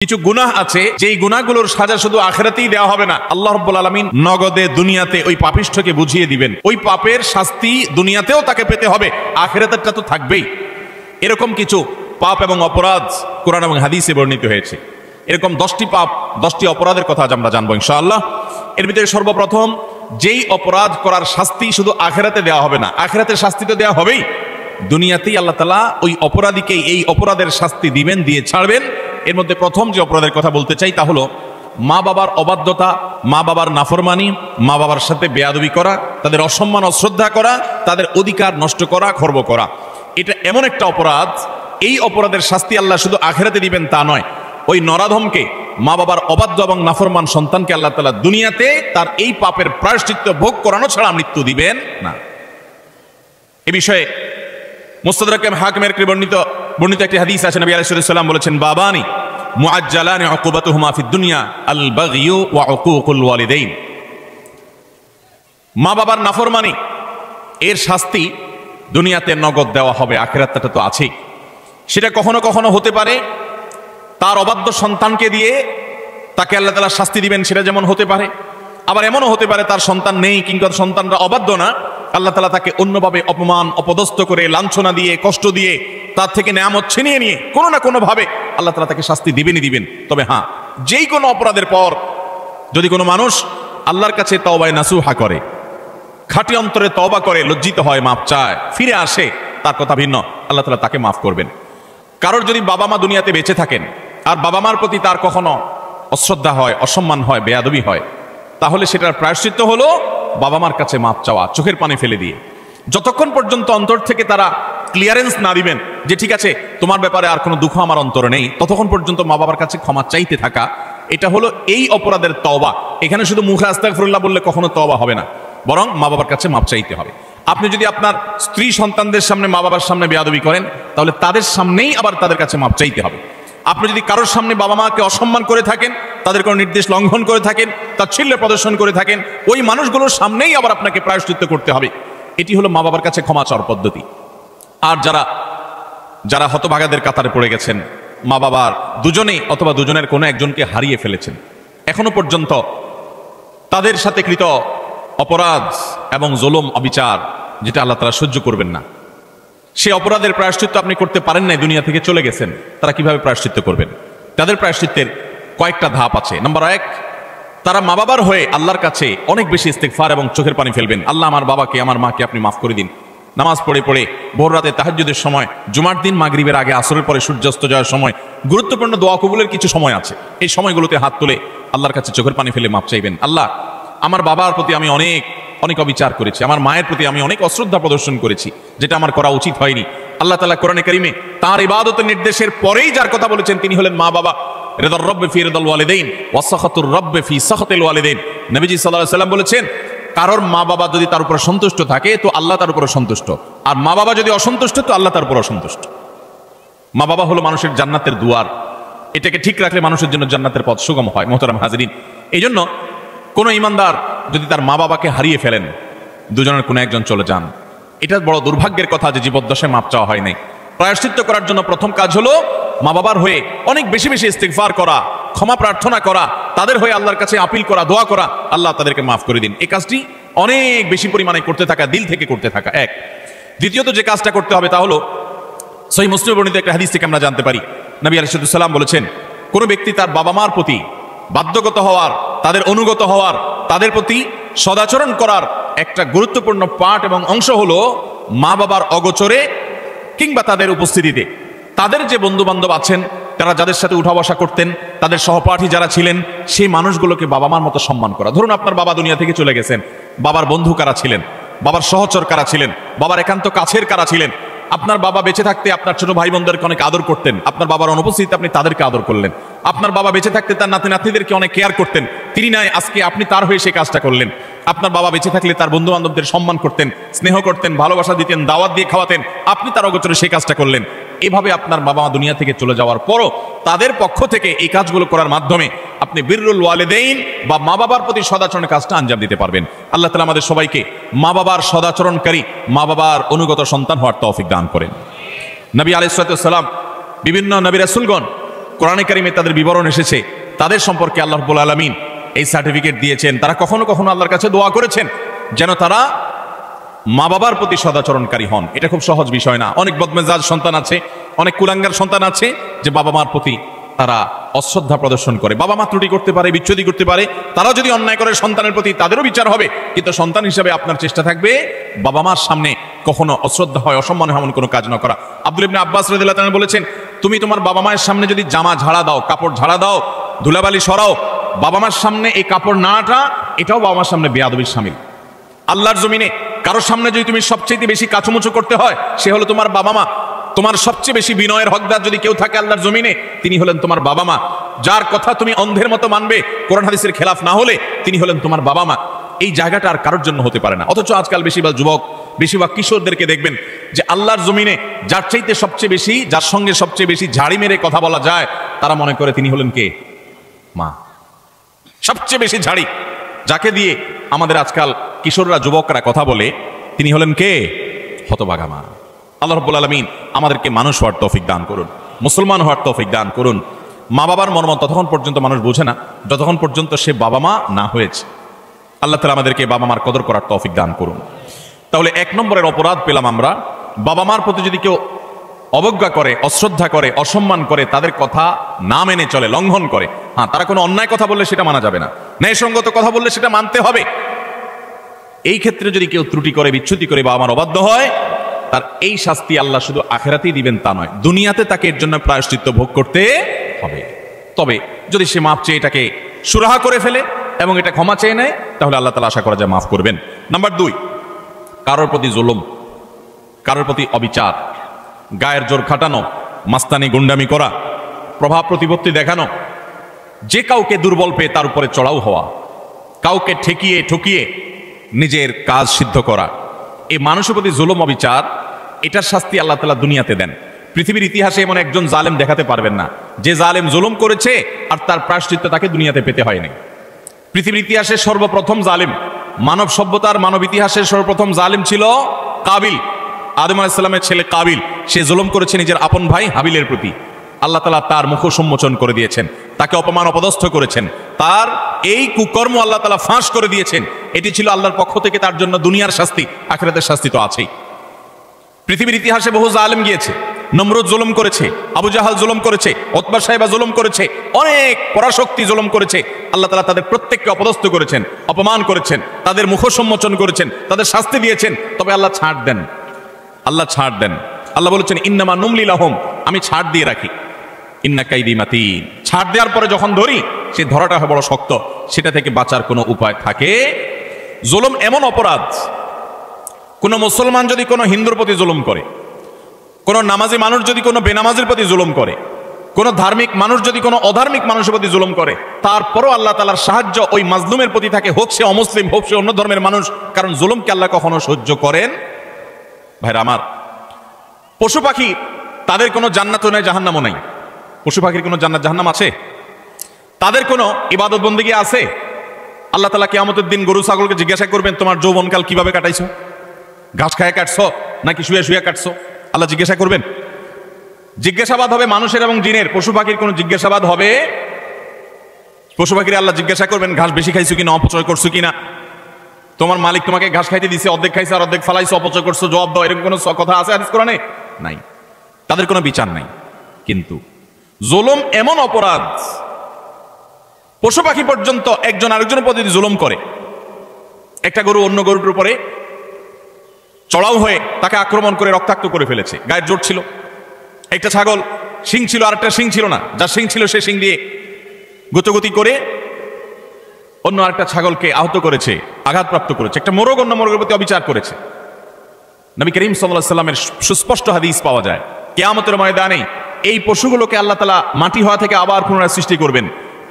কিছু গুনাহ আছে যেই গুনাহগুলোর সাজা শুধু আখিরাতেই দেওয়া হবে না, আল্লাহ রাব্বুল আলামিন নগদে দুনিয়াতে ওই পাপিষ্ঠকে বুঝিয়ে দিবেন। ওই পাপের শাস্তি দুনিয়াতেও তাকে পেতে হবে, আখিরাতেরটা তো থাকবেই। এরকম কিছু পাপ এবং অপরাধ কোরআন এবং হাদিসে বর্ণিত হয়েছে। এরকম 10টি পাপ 10টি অপরাধের কথা আজ আমরা জানবো ইনশাআল্লাহ। এর ভিতরে সর্বপ্রথম যেই অপরাধ করার শাস্তি শুধু আখিরাতে দেওয়া হবে না, আখিরাতের শাস্তি তো দেওয়া হবেই, দুনিয়াতেই আল্লাহ তাআলা ওই অপরাধীকে এই অপরাধের শাস্তি দিবেন, দিয়ে ছাড়বেন। এর মধ্যে প্রথম যে অপরাধের কথা বলতে চাই তা হলো মা বাবার অবাধ্যতা, মা বাবার নাফরমানি, মা বাবার সাথে বেয়াদবি করা, তাদের অসম্মান অশ্রদ্ধা করা, তাদের অধিকার নষ্ট করা, খর্ব করা। এটা এমন একটা অপরাধ, এই অপরাধের শাস্তি আল্লাহ শুধু আখিরাতে দিবেন তা নয়, ওই নরাধমকে, মা বাবার অবাধ্য এবং নাফরমান সন্তানকে আল্লাহ তাআলা দুনিয়াতে তার এই পাপের প্রায়শ্চিত্ত ভোগ করানো ছাড়া মৃত্যু দিবেন না। এ বিষয়ে মুস্তাদরাক হাকিমের বর্ণিত একটি হাদিস আছে। নবী আলাইহিস সালাম বলেছেন, বাবানি মুআজ্জালানি উকুবাতুহুমা ফিদ দুনিয়া আল বাগয়ু ওয়া উকুকুল ওয়ালিদাইন। মা বাবার নাফরমানি এর শাস্তি দুনিয়াতে নগদ দেওয়া হবে, আখিরাতটা তো আছেই। সেটা কখনো কখনো হতে পারে তার অবাধ্য সন্তানকে দিয়ে তাকে আল্লাহ তাআলা শাস্তি দিবেন, সেটা যেমন হতে পারে। আবার এমনও হতে পারে তার সন্তান নেই কিংবা সন্তানরা অবাধ্য না, আল্লাহ তাআলা তাকে অন্যভাবে অপমান অপদস্থ করে, লাঞ্ছনা দিয়ে, কষ্ট দিয়ে, তার থেকে নেয়ামত ছিনিয়ে নিয়ে কোনো না কোনো ভাবে আল্লাহ তাআলা তাকে শাস্তি দিবেনই দিবেন। তবে হ্যাঁ, যেই কোনো অপরাধের পর যদি কোনো মানুষ আল্লাহর কাছে তওবায়ে নাসুহা করে, খাঁটি অন্তরে তওবা করে, লজ্জিত হয়, মাপ চায়, ফিরে আসে, তার কথা ভিন্ন, আল্লাহ তাআলা তাকে মাফ করবেন। কারোর যদি বাবা মা দুনিয়াতে বেঁচে থাকেন আর বাবা মার প্রতি তার কখনো অশ্রদ্ধা হয়, অসম্মান হয়, বেয়াদবি হয়, তাহলে সেটার প্রায়শ্চিত্ত হলো বাবা মার কাছে মাপ চাওয়া, চোখের পানি ফেলে দিয়ে। যতক্ষণ পর্যন্ত অন্তর থেকে তারা ক্লিয়ারেন্স না দিবেন যে ঠিক আছে তোমার ব্যাপারে আর কোনো দুঃখ আমার অন্তরে নেই, ততক্ষণ পর্যন্ত মা বাবার কাছে ক্ষমা চাইতে থাকা, এটা হলো এই অপরাধের তওবা। এখানে শুধু মুখে আস্তাগফিরুল্লাহ বললে কখনো তওবা হবে না, বরং মা বাবার কাছে মাপ চাইতে হবে। আপনি যদি আপনার স্ত্রী সন্তানদের সামনে মা বাবার সামনে বেয়াদবি করেন, তাহলে তাদের সামনেই আবার তাদের কাছে মাপ চাইতে হবে। আপনি যদি কারোর সামনে বাবা মাকে অসম্মান করে থাকেন, তাদের কোনো নির্দেশ লঙ্ঘন করে থাকেন, তাচ্ছিল্য প্রদর্শন করে থাকেন, ওই মানুষগুলোর সামনেই আবার আপনাকে প্রায়শ্চিত্ত করতে হবে। এটি হলো মা বাবার কাছে ক্ষমা চাওয়ার পদ্ধতি। আর যারা হতভাগাদের কাতারে পড়ে গেছেন, মা বাবার দুজনেই অথবা দুজনের কোনো একজনকে হারিয়ে ফেলেছেন, এখনো পর্যন্ত তাদের সাথে কৃত অপরাধ এবং জুলুম অবিচার যেটা আল্লাহ তাআলা সহ্য করবেন না, সে অপরাধের প্রায়শ্চিত্ত আপনি করতে পারেন নাই, দুনিয়া থেকে চলে গেছেন, তারা কিভাবে প্রায়শ্চিত্ত করবেন? তাদের প্রায়শ্চিত্তের কয়েকটা ধাপ আছে। নাম্বার 1, তারা মা বাবার হয়ে আল্লাহর কাছে অনেক বেশি ইস্তেগফার এবং চোখের পানি ফেলবেন। আল্লাহ আমার বাবাকে, আমার মাকে আপনি মাফ করে দিন। নামাজ পড়ে পড়ে ভোর রাতে তাহাজ্জুদের সময়, জুমার দিন মাগরিবের আগে, আসরের পরে সূর্যাস্ত যাওয়ার সময়, গুরুত্বপূর্ণ দোয়া কবুলের কিছু সময় আছে, এই সময়গুলোতে হাত তুলে আল্লাহর কাছে চোখের পানি ফেলে মাপ চাইবেন। আল্লাহ, আমার বাবার প্রতি আমি অনেক অবিচার করেছি, আমার মায়ের প্রতি আমি অনেক অশ্রদ্ধা প্রদর্শন করেছি, যেটা আমার করা উচিত হয়নি। আল্লাহ তাআলা কোরআনে কারীমে তার ইবাদতের নির্দেশের পরেই যার কথা বলেছেন তিনি হলেন মা বাবা। রিদার রব্বি ফি রিদাল ওয়ালিদাইন ওয়া সাখাতুর রব্বি ফি সাখাতিল ওয়ালিদাইন। নবীজি সাল্লাল্লাহু আলাইহি সাল্লাম বলেছেন, কারোর মা বাবা যদি তার উপর সন্তুষ্ট থাকে তো আল্লাহ তার উপর সন্তুষ্ট, আর মা বাবা যদি অসন্তুষ্ট তো আল্লাহ তার উপর অসন্তুষ্ট। মা বাবা হলো মানুষের জান্নাতের দুয়ার, এটাকে ঠিক রাখলে মানুষের জন্য জান্নাতের পথ সুগম হয়। মোহতারাম হাজিরিন, এই জন্য কোনো ইমানদার যদি তার মা বাবাকে হারিয়ে ফেলেন, দুজনের কোনো একজন চলে যান, এটা বড় দুর্ভাগ্যের কথা যে জীবদ্দশায় মাপ চাওয়া হয় নাই। প্রায়শ্চিত্ত করার জন্য প্রথম কাজ হলো মা বাবার হয়ে অনেক বেশি বেশি ইস্তিগফার করা, ক্ষমা প্রার্থনা করা, তাদের হয়ে আল্লাহর কাছে আপিল করা, দোয়া করা, আল্লাহ তাদেরকে মাফ করে দিন। এই কাজটি অনেক বেশি পরিমাণে করতে থাকা, দিল থেকে করতে থাকা এক। দ্বিতীয়ত যে কাজটা করতে হবে তা হলো সহিহ মুসলিমে বর্ণিত একটা হাদিস থেকে আমরা জানতে পারি, নবী আলাইহিস সালাম বলেছেন, কোনো ব্যক্তি তার বাবা মার প্রতি বাধ্যগত হওয়ার, তাদের অনুগত হওয়ার, তাদের প্রতি সদাচরণ করার একটা গুরুত্বপূর্ণ পার্ট এবং অংশ হলো মা বাবার অগোচরে কিংবা তাদের উপস্থিতিতে তাদের যে বন্ধু বান্ধব আছেন, তারা যাদের সাথে উঠা বসা করতেন, তাদের সহপাঠী যারা ছিলেন, সেই মানুষগুলোকে বাবা মার মতো সম্মান করা। ধরুন আপনার বাবা দুনিয়া থেকে চলে গেছেন, বাবার বন্ধু কারা ছিলেন, বাবার সহচর কারা ছিলেন, বাবার একান্ত কাছের কারা ছিলেন। আপনার বাবা বেঁচে থাকতে আপনার ছোট ভাই বোনদেরকে অনেক আদর করতেন, আপনার বাবার অনুপস্থিতিতে আপনি তাদেরকে আদর করলেন। আপনার বাবা বেঁচে থাকতে তার নাতি নাতনিদেরকে অনেক কেয়ার করতেন, তিনি নাই, আজকে আপনি তার হয়ে সেই কাজটা করলেন। আপনার বাবা বেঁচে থাকলে তার বন্ধু বান্ধবদের সম্মান করতেন, স্নেহ করতেন, ভালোবাসা দিতেন, দাওয়াত দিয়ে খাওয়াতেন, আপনি তার অগোচরে সেই কাজটা করলেন। এভাবে আপনার বাবা মা দুনিয়া থেকে চলে যাওয়ার পরও তাদের পক্ষ থেকে এই কাজগুলো করার মাধ্যমে আপনি বিররুল ওয়ালিদাইন বা মা বাবার প্রতি সদাচরণের কাজটা আঞ্জাম দিতে পারবেন। আল্লাহ তাআলা আমাদের সবাইকে মা বাবার সদাচরণকারী, মা বাবার অনুগত সন্তান হওয়ার তৌফিক দান করেন। নবী আলাইহিস সালাম, বিভিন্ন নবী রাসূলগণ কোরআনে কারিমে তাদের বিবরণ এসেছে, তাদের সম্পর্কে আল্লাহ রাব্বুল আলামিন এই সার্টিফিকেট দিয়েছেন। তারা কখনো কখনো আল্লাহর কাছে দোয়া করেছেন যেন তারা মা বাবার প্রতি সদাচরণকারী হন। এটা খুব সহজ বিষয় না। অনেক বদমেজাজ সন্তান আছে, অনেক কুলাঙ্গার সন্তান আছে যে বাবা মার প্রতি তারা অশ্রদ্ধা প্রদর্শন করে। বাবা মা ত্রুটি করতে পারে, বিচ্ছুতি করতে পারে, তারা যদি অন্যায় করে সন্তানের প্রতি তাদেরও বিচার হবে, কিন্তু সন্তান হিসেবে আপনার চেষ্টা থাকবে বাবা মার সামনে কখনো অশ্রদ্ধা হয়, অসম্মান হয় এমন কোনো কাজ না করা। আব্দুল ইবনে আব্বাস রাদিয়াল্লাহু তাআলা বলেছেন, তুমি তোমার বাবা মায়ের সামনে যদি জামা ঝাড়া দাও, কাপড় ঝাড়া দাও, ধুলাবালি সরাও, বাবা মার সামনে এই কাপড় নাটা, এটাও বাবা মার সামনে বেয়াদবির শামিল। আল্লাহর জমিনে কারোর সামনে যদি তুমি সবচেয়ে বেশি কাচুমুচু করতে হয়, সে হলো তোমার বাবা মা। তোমার সবচেয়ে বেশি বিনয়ের হকদার যদি কেউ থাকে আল্লাহর জমিনে, তিনি হলেন তোমার বাবা মা। যার কথা তুমি অন্ধের মতো মানবে, কোরআন হাদিসের খেলাফ না হলে, তিনি হলেন তোমার বাবা মা। এই জায়গাটা আর কারোর জন্য হতে পারে না। অথচ আজকাল বেশিরভাগ যুবক, বেশিরভাগ কিশোরদেরকে দেখবেন যে আল্লাহর জমিনে যার চাইতে সবচেয়ে বেশি, যার সঙ্গে সবচেয়ে বেশি ঝাড়ি মেরে কথা বলা যায়, তারা মনে করে তিনি হলেন কে? মা। সবচেয়ে বেশি ঝাড়ি যাকে দিয়ে আমাদের আজকাল কিশোররা, যুবকরা কথা বলে, তিনি হলেন কে? হতভাগা মা। আল্লাহ রাব্বুল আলামিন আমাদেরকে মানুষ হওয়ার তৌফিক দান করুন, মুসলমান হওয়ার তৌফিক দান করুন। মা বাবার মর্ম ততক্ষণ পর্যন্ত মানুষ বোঝে না যতক্ষণ পর্যন্ত সে বাবা মা না হয়েছে। আল্লাহ তাআলা আমাদেরকে বাবা মার কদর করার তৌফিক দান করুন। তাহলে 1 নম্বরের অপরাধ পেলাম আমরা, বাবা মার প্রতি যদি কেউ অবজ্ঞা করে, অশ্রদ্ধা করে, অসম্মান করে, তাদের কথা না মেনে চলে, লঙ্ঘন করে। হ্যাঁ, তারা কোনো অন্যায় কথা বললে সেটা মানা যাবে না, ন্যায়সঙ্গত কথা বললে সেটা মানতে হবে। এই ক্ষেত্রে যদি কেউ ত্রুটি করে, বিচ্যুতি করে, বাবা মার অবাধ্য হয়, তার এই শাস্তি আল্লাহ শুধু আখিরাতেই দিবেন তা নয়, দুনিয়াতে তাকে এর জন্য প্রায়শ্চিত্ত ভোগ করতে হবে। তবে যদি সে মাফ চেয়ে এটাকে সুরাহা করে ফেলে এবং এটা ক্ষমা চেয়ে নেয়, তাহলে আল্লাহ তাআলা আশা করা যায় মাফ করবেন। নাম্বার 2, কারোর প্রতি জুলুম, কারোর প্রতি অবিচার, গায়ের জোর খাটানো, মাস্তানি গুন্ডামি করা, প্রভাব প্রতিপত্তি দেখানো, যে কাউকে দুর্বল পেয়ে তার উপরে চড়াও হওয়া, কাউকে ঠেকিয়ে ঠকিয়ে নিজের কাজ সিদ্ধ করা, এই মানুষের প্রতি জুলুম, অবিচার, এটার শাস্তি আল্লাহ তাআলা দুনিয়াতে দেন। পৃথিবীর ইতিহাসে এমন একজন জালেম দেখাতে পারবেন না যে জালেম জুলুম করেছে আর তার প্রায়শ্চিত্ত তাকে দুনিয়াতে পেতে হয়নি। পৃথিবীর ইতিহাসে সর্বপ্রথম জালেম, মানব সভ্যতার, মানব ইতিহাসের সর্বপ্রথম জালেম ছিল কাবিল, আদম আলাইহিস সালামের ছেলে কাবিল। সে জুলুম করেছে নিজের আপন ভাই হাবিলের প্রতি। আল্লাহ তাআলা তার মুখ সম্মোচন করে দিয়েছেন, তাকে অপমান অপদস্থ করেছেন, তার এই কুকর্ম আল্লাহ তাআলা ফাঁস করে দিয়েছেন। এটি ছিল আল্লাহর পক্ষ থেকে তার জন্য দুনিয়ার শাস্তি, আখিরাতের শাস্তি তো আছেই। পৃথিবীর ইতিহাসে বহু জালেম গিয়েছে, নমরুদ জুলুম করেছে, আবু জাহাল জুলুম করেছে, উতবা সাইবা জুলুম করেছে, অনেক পরাশক্তি জুলুম করেছে। আল্লাহ তাআলা তাদের প্রত্যেককে অপদস্থ করেছেন, অপমান করেছেন, তাদের মুখ সম্মোচন করেছেন, তাদের শাস্তি দিয়েছেন। তবে আল্লাহ ছাড় দেন, আল্লাহ ছাড় দেন। আল্লাহ বলেছেন ইন্নামা নুমলি লাহুম, আমি ছাড় দিয়ে রাখি, ইন্না কাইদি মাতিন। ছাড় দেওয়ার পরে যখন ধরি, সে ধরাটা হয় বড় শক্ত, সেটা থেকে বাঁচার কোনো উপায় থাকে? জুলুম এমন অপরাধ, কোন মুসলমান যদি কোনো হিন্দুর প্রতি জুলুম করে, কোন নামাজি মানুষ যদি কোনো বেনামাজির প্রতি জুলুম করে, কোন ধার্মিক মানুষ যদি কোনো অধার্মিক মানুষের প্রতি জুলুম করে, তারপরও আল্লাহ তাআলার সাহায্য ওই মাজলুমের প্রতি থাকে, হোক সে অমুসলিম, হোক সে অন্য ধর্মের মানুষ। কারণ জুলুমকে আল্লাহ কখনো সহ্য করেন। ভাইরা আমার, পশু পাখি তাদের কোনো জান্নাতও নাই, জাহান্নামও নাই। পশু পাখির কোনো জান্নাত জাহান্নাম আছে? তাদের কোনো ইবাদত বন্দেগী আছে? আল্লাহ তাআলা কিয়ামতের দিন গরু ছাগলকে জিজ্ঞাসা করবেন, তোমার যৌবনকাল কিভাবে কাটাইছো? ঘাস খায় কাটছো নাকি শুয়ে শুয়ে কাটছো? আল্লাহ জিজ্ঞাসা করবেন। জিজ্ঞাসাবাদ হবে মানুষের এবং জিনের, পশু পাখির কোনো জিজ্ঞাসাবাদ হবে? পশু পাখির আল্লাহ জিজ্ঞাসা করবেন ঘাস বেশি খাইছো কিনা, অপচয় করছো কিনা, তোমার মালিক তোমাকে ঘাস খাইতে দিছে, অর্ধেক খাইছে আর অর্ধেক ফালাইছো, অপচয় করছো, জবাব দাও। এরকম কোনো কথা আছে হাদিস কোরআনে? নাই। তাদের কোনো বিচার নাই। কিন্তু জুলুম এমন অপরাধ, পশু পাখি পর্যন্ত একজন আরেকজনের প্রতি জুলুম করে। একটা গরু অন্য গরুর উপরে চড়াও হয়ে তাকে আক্রমণ করে রক্তাক্ত করে ফেলেছে, গায়ের জোর ছিল। একটা ছাগল শিং ছিল, আর একটা শিং ছিল না, যার শিং ছিল সে শিং দিয়ে গুতগুতি করে অন্য আরেকটা ছাগলকে আহত করেছে, আঘাতপ্রাপ্ত করেছে। একটা মোরগ অন্য মোরগের প্রতি অবিচার করেছে। নবী করিম সাল্লাল্লাহু আলাইহি সাল্লামের সুস্পষ্ট হাদিস পাওয়া যায়, কিয়ামতের ময়দানে এই পশুগুলোকে আল্লাহ তাআলা মাটি হওয়া থেকে আবার পুনরায় সৃষ্টি করবেন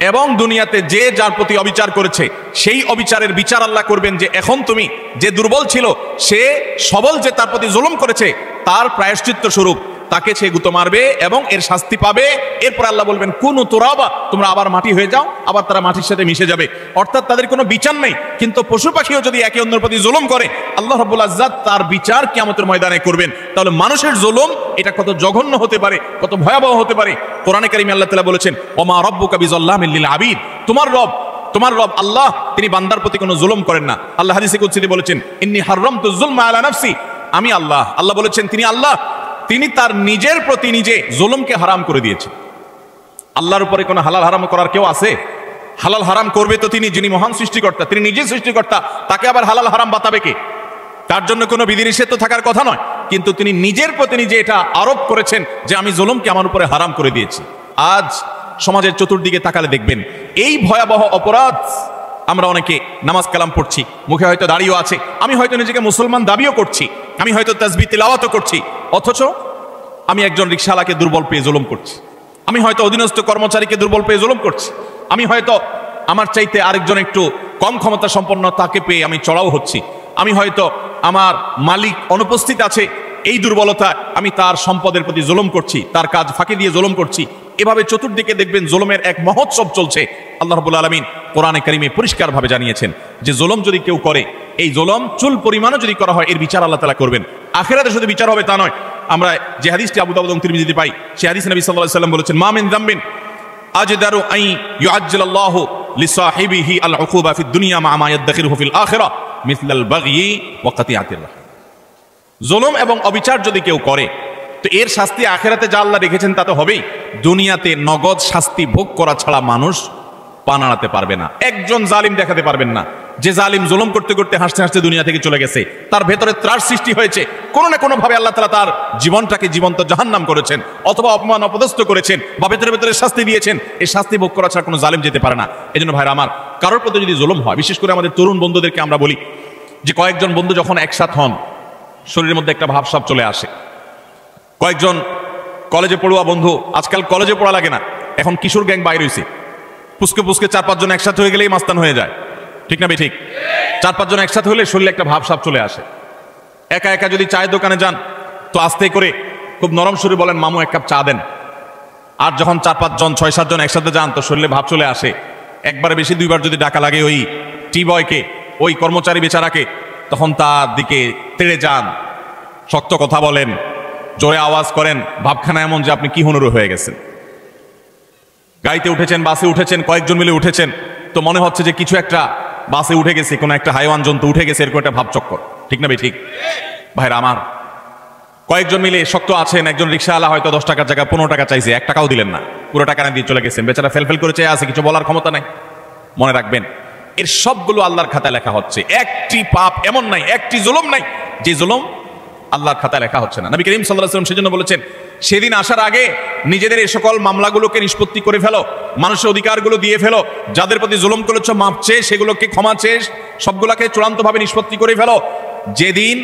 এবং দুনিয়াতে যে যার প্রতি অবিচার করেছে সেই অবিচারের বিচার আল্লাহ করবেন। যে এখন তুমি যে দুর্বল ছিল, সে সবল যে তার প্রতি জুলুম করেছে, তার প্রায়শ্চিত্ত স্বরূপ তাকে সে গুঁতো মারবে এবং এর শাস্তি পাবে। এরপর আল্লাহ বলবেন কুনু তুরাবা, তোমরা আবার মাটি হয়ে যাও, আবার তারা মাটির সাথে মিশে যাবে। অর্থাৎ তাদের কোনো বিচার নেই। কিন্তু পশু পাখিও যদি একে অন্যের প্রতি জুলুম করে, আল্লাহ রাব্বুল ইজ্জত তার বিচার কিয়ামতের ময়দানে করবেন। তাহলে মানুষের জুলুম এটা কত জঘন্য হতে পারে, কত ভয়াবহ হতে পারে। কোরআনে কারিমে আল্লাহ তাআলা বলেছেন ওমা রাব্বুকা বিযাল্লামিল লিল আবিদ, তোমার রব আল্লাহ তিনি বান্দার প্রতি কোনো জুলুম করেন না। আল্লাহ হাদিসে কুদসিতে বলেছেন ইন্নী হারামতু যুলমা আলা নাফসি, আমি আল্লাহ বলেছেন তিনি আল্লাহ, তিনি তার নিজের প্রতি নিজে জুলুমকে হারাম করে দিয়েছেন। আল্লাহর উপরে কোনো হালাল হারাম করার কেউ আছে? হালাল হারাম করবে তো তিনি, যিনি মহান সৃষ্টিকর্তা, তিনি নিজে সৃষ্টিকর্তা, তাকে আবার হালাল হারাম বাতাবে কে? তার জন্য কোনো বিধিনিষেধ তো থাকার কথা নয়, কিন্তু তিনি নিজের প্রতি নিজে এটা আরোপ করেছেন যে আমি জুলুমকে আমার উপরে হারাম করে দিয়েছি। আজ সমাজের চতুর্দিকে তাকালে দেখবেন এই ভয়াবহ অপরাধ। আমরা অনেকে নামাজ কালাম পড়ছি, মুখে হয়তো দাড়িও আছে, আমি হয়তো নিজেকে মুসলমান দাবিও করছি, আমি হয়তো তাসবিহ তিলাওয়াতও করছি, অথচ আমি একজন রিকশাওয়ালাকে দুর্বল পেয়ে জুলুম করছি, আমি হয়তো অধীনস্থ কর্মচারীকে দুর্বল পেয়ে জুলুম করছি, আমি হয়তো আমার চাইতে আরেকজন একটু কম ক্ষমতা সম্পন্ন তাকে পেয়ে আমি চড়াও হচ্ছি, আমি হয়তো আমার মালিক অনুপস্থিত আছে এই দুর্বলতা আমি তার সম্পদের প্রতি জুলুম করছি, তার কাজ ফাঁকি দিয়ে জুলুম করছি। এভাবে চতুর্দিকে দেখবেন জুলুমের এক মহোৎসব চলছে। আল্লাহ রাব্বুল আলামিন কোরআনে কারিমে পরিষ্কারভাবে জানিয়েছেন যে জুলুম যদি কেউ করে, এই জুলুম চুল পরিমাণও যদি করা হয়, এর বিচার আল্লাহ তাআলা করবেন। আখিরাতে শুধু বিচার হবে তা নয়, আমরা যে হাদিসটি আবু দাউদ এবং তিরমিজিতে পাই, সেই হাদিসে নবী সাল্লাল্লাহু আলাইহি ওয়াসাল্লাম বলেছেন মা মিন যামবিন আজদারু আন ইউআজ্জিলাল্লাহু লিসাহিবিহি আল উকুবা ফিদ দুনিয়া মা মা ইয়াদখিরুহু ফিল আখিরাহ মিসলাল বাগয়ি ওয়া কাতিআতির রাহিম। জুলুম এবং অবিচার যদি কেউ করে, তো এর শাস্তি আখিরাতে যা আল্লাহ রেখেছেন তা তো হবেই, দুনিয়াতে নগদ শাস্তি ভোগ করা ছাড়া মানুষ পা নাড়াতে পারবে না। একজন জালিম দেখাতে পারবেন না যে জালিম জুলুম করতে করতে হাসতে হাসতে দুনিয়া থেকে চলে গেছে, তার ভেতরে ত্রাস সৃষ্টি হয়েছে, কোনো না কোনো ভাবে আল্লাহ তাআলা তার জীবনটাকে জীবন্ত জাহান্নাম করেছেন, অথবা অপমান অপদস্থ করেছেন, বা ভেতরে ভেতরে শাস্তি দিয়েছেন। এই শাস্তি ভোগ করা ছাড়া কোনো জালিম যেতে পারে না। এই জন্য ভাইরা আমার, কারোর প্রতি যদি জুলুম হয়, বিশেষ করে আমাদের তরুণ বন্ধুদেরকে আমরা বলি যে কয়েকজন বন্ধু যখন একসাথ হন, শরীরের মধ্যে একটা ভাবসাব চলে আসে। কয়েকজন কলেজে পড়ুয়া বন্ধু, আজকাল কলেজে পড়া লাগে না, এখন কিশোর গ্যাং বাইর হয়েছে, পুস্কে পুস্কে 4-5 জন একসাথে হয়ে গেলেই মাস্তান হয়ে যায়, ঠিক না ঠিক? 4-5 জন একসাথে হলে শরীরে একটা ভাবসাব চলে আসে। একা একা যদি চায়ের দোকানে যান তো আস্তে করে খুব নরম সুরে বলেন মামু এক কাপ চা দেন। আর যখন 4-5 জন 6-7 জন একসাথে যান তো শরীরে ভাব চলে আসে। একবারে বেশি 2বার যদি ডাকা লাগে ওই টি বয়কে, ওই কর্মচারী বেচারাকে, তখন তার দিকে তেড়ে যান, শক্ত কথা বলেন, জোরে আওয়াজ করেন, ভাবখানা এমন যে আপনি কি হুনুরু হয়ে গেছেন। গাড়িতে উঠেছেন, বাসে উঠেছেন, কয়েকজন মিলে উঠেছেন, তো মনে হচ্ছে যে কিছু একটা বাসে উঠে গেছে, কোনো একটা হাইওয়ান জন্তু উঠে গেছে, এরকম একটা ভাবচক্কর, ঠিক না ঠিক? ভাইরা আমার, কয়েকজন মিলে শক্ত আছেন, একজন রিক্সাওয়ালা হয়তো 10 টাকার জায়গায় 15 টাকা চাইছে, 1 টাকাও দিলেন না, পুরো টাকা না দিয়ে চলে গেছেন, বেচারা ফেলফেল করে চেয়ে আছে, কিছু বলার ক্ষমতা নাই। মনে রাখবেন এর সবগুলো আল্লাহর খাতায় লেখা হচ্ছে। একটি পাপ এমন নাই, একটি জুলুম নাই যে জুলুম আল্লাহর খাতায় লেখা হচ্ছে না। নবী করিম সাল্লাল্লাহু আলাইহি ওয়াসাল্লাম সেজন্য বলেছেন সেদিন আসার আগে নিজেদের এই সকল মামলাগুলোকে নিষ্পত্তি করে ফেলো, মানুষের অধিকারগুলো দিয়ে ফেলো, যাদের প্রতি জুলুম করেছো মাপ চেয়ে সেগুলোকে ক্ষমা চেয়ে সবগুলোকে চূড়ান্তভাবে নিষ্পত্তি করে ফেলো। যেদিন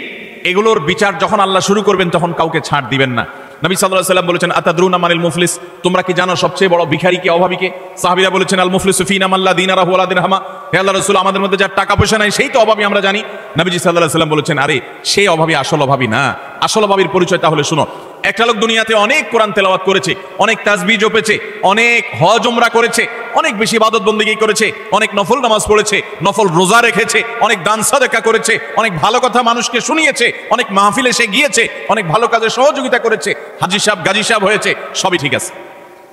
এগুলোর বিচার যখন আল্লাহ শুরু করবেন তখন কাউকে ছাড় দিবেন না। নবী সাল্লাল্লাহু আলাইহি ওয়াসাল্লাম বলেছেন আতাদরুনা মানিল মুফলিস, তোমরা কি জানো সবচেয়ে বড় ভিখারি কে, অভাবী কে? সাহাবীরা বলেছেন আল মুফলিসু ফিনা মান লা দিনারাহু ওয়া লা দিরহামা, হে আল্লাহর রাসূল আমাদের মধ্যে যার টাকা পয়সা নাই সেই তো অভাবী আমরা জানি। নবীজি সাল্লাল্লাহু আলাইহি ওয়াসাল্লাম বলেছেন আরে সেই অভাবী আসল অভাবী না, আসল অভাবীর পরিচয় তাহলে শুনো। একটা লোক দুনিয়াতে অনেক কোরআন তেলাওয়াত করেছে, অনেক তাসবিহ জপেছে, অনেক হজ উমরা করেছে, অনেক বেশি ইবাদত বন্দেগী করেছে, অনেক নফল নামাজ পড়েছে, নফল রোজা রেখেছে, অনেক দান সাদাকা করেছে, অনেক ভালো কথা মানুষকে শুনিয়েছে, অনেক মাহফিলে সে গিয়েছে, অনেক ভালো কাজে সহযোগিতা করেছে, হাজী সাহেব গাজী সাহেব হয়েছে, সবই ঠিক আছে।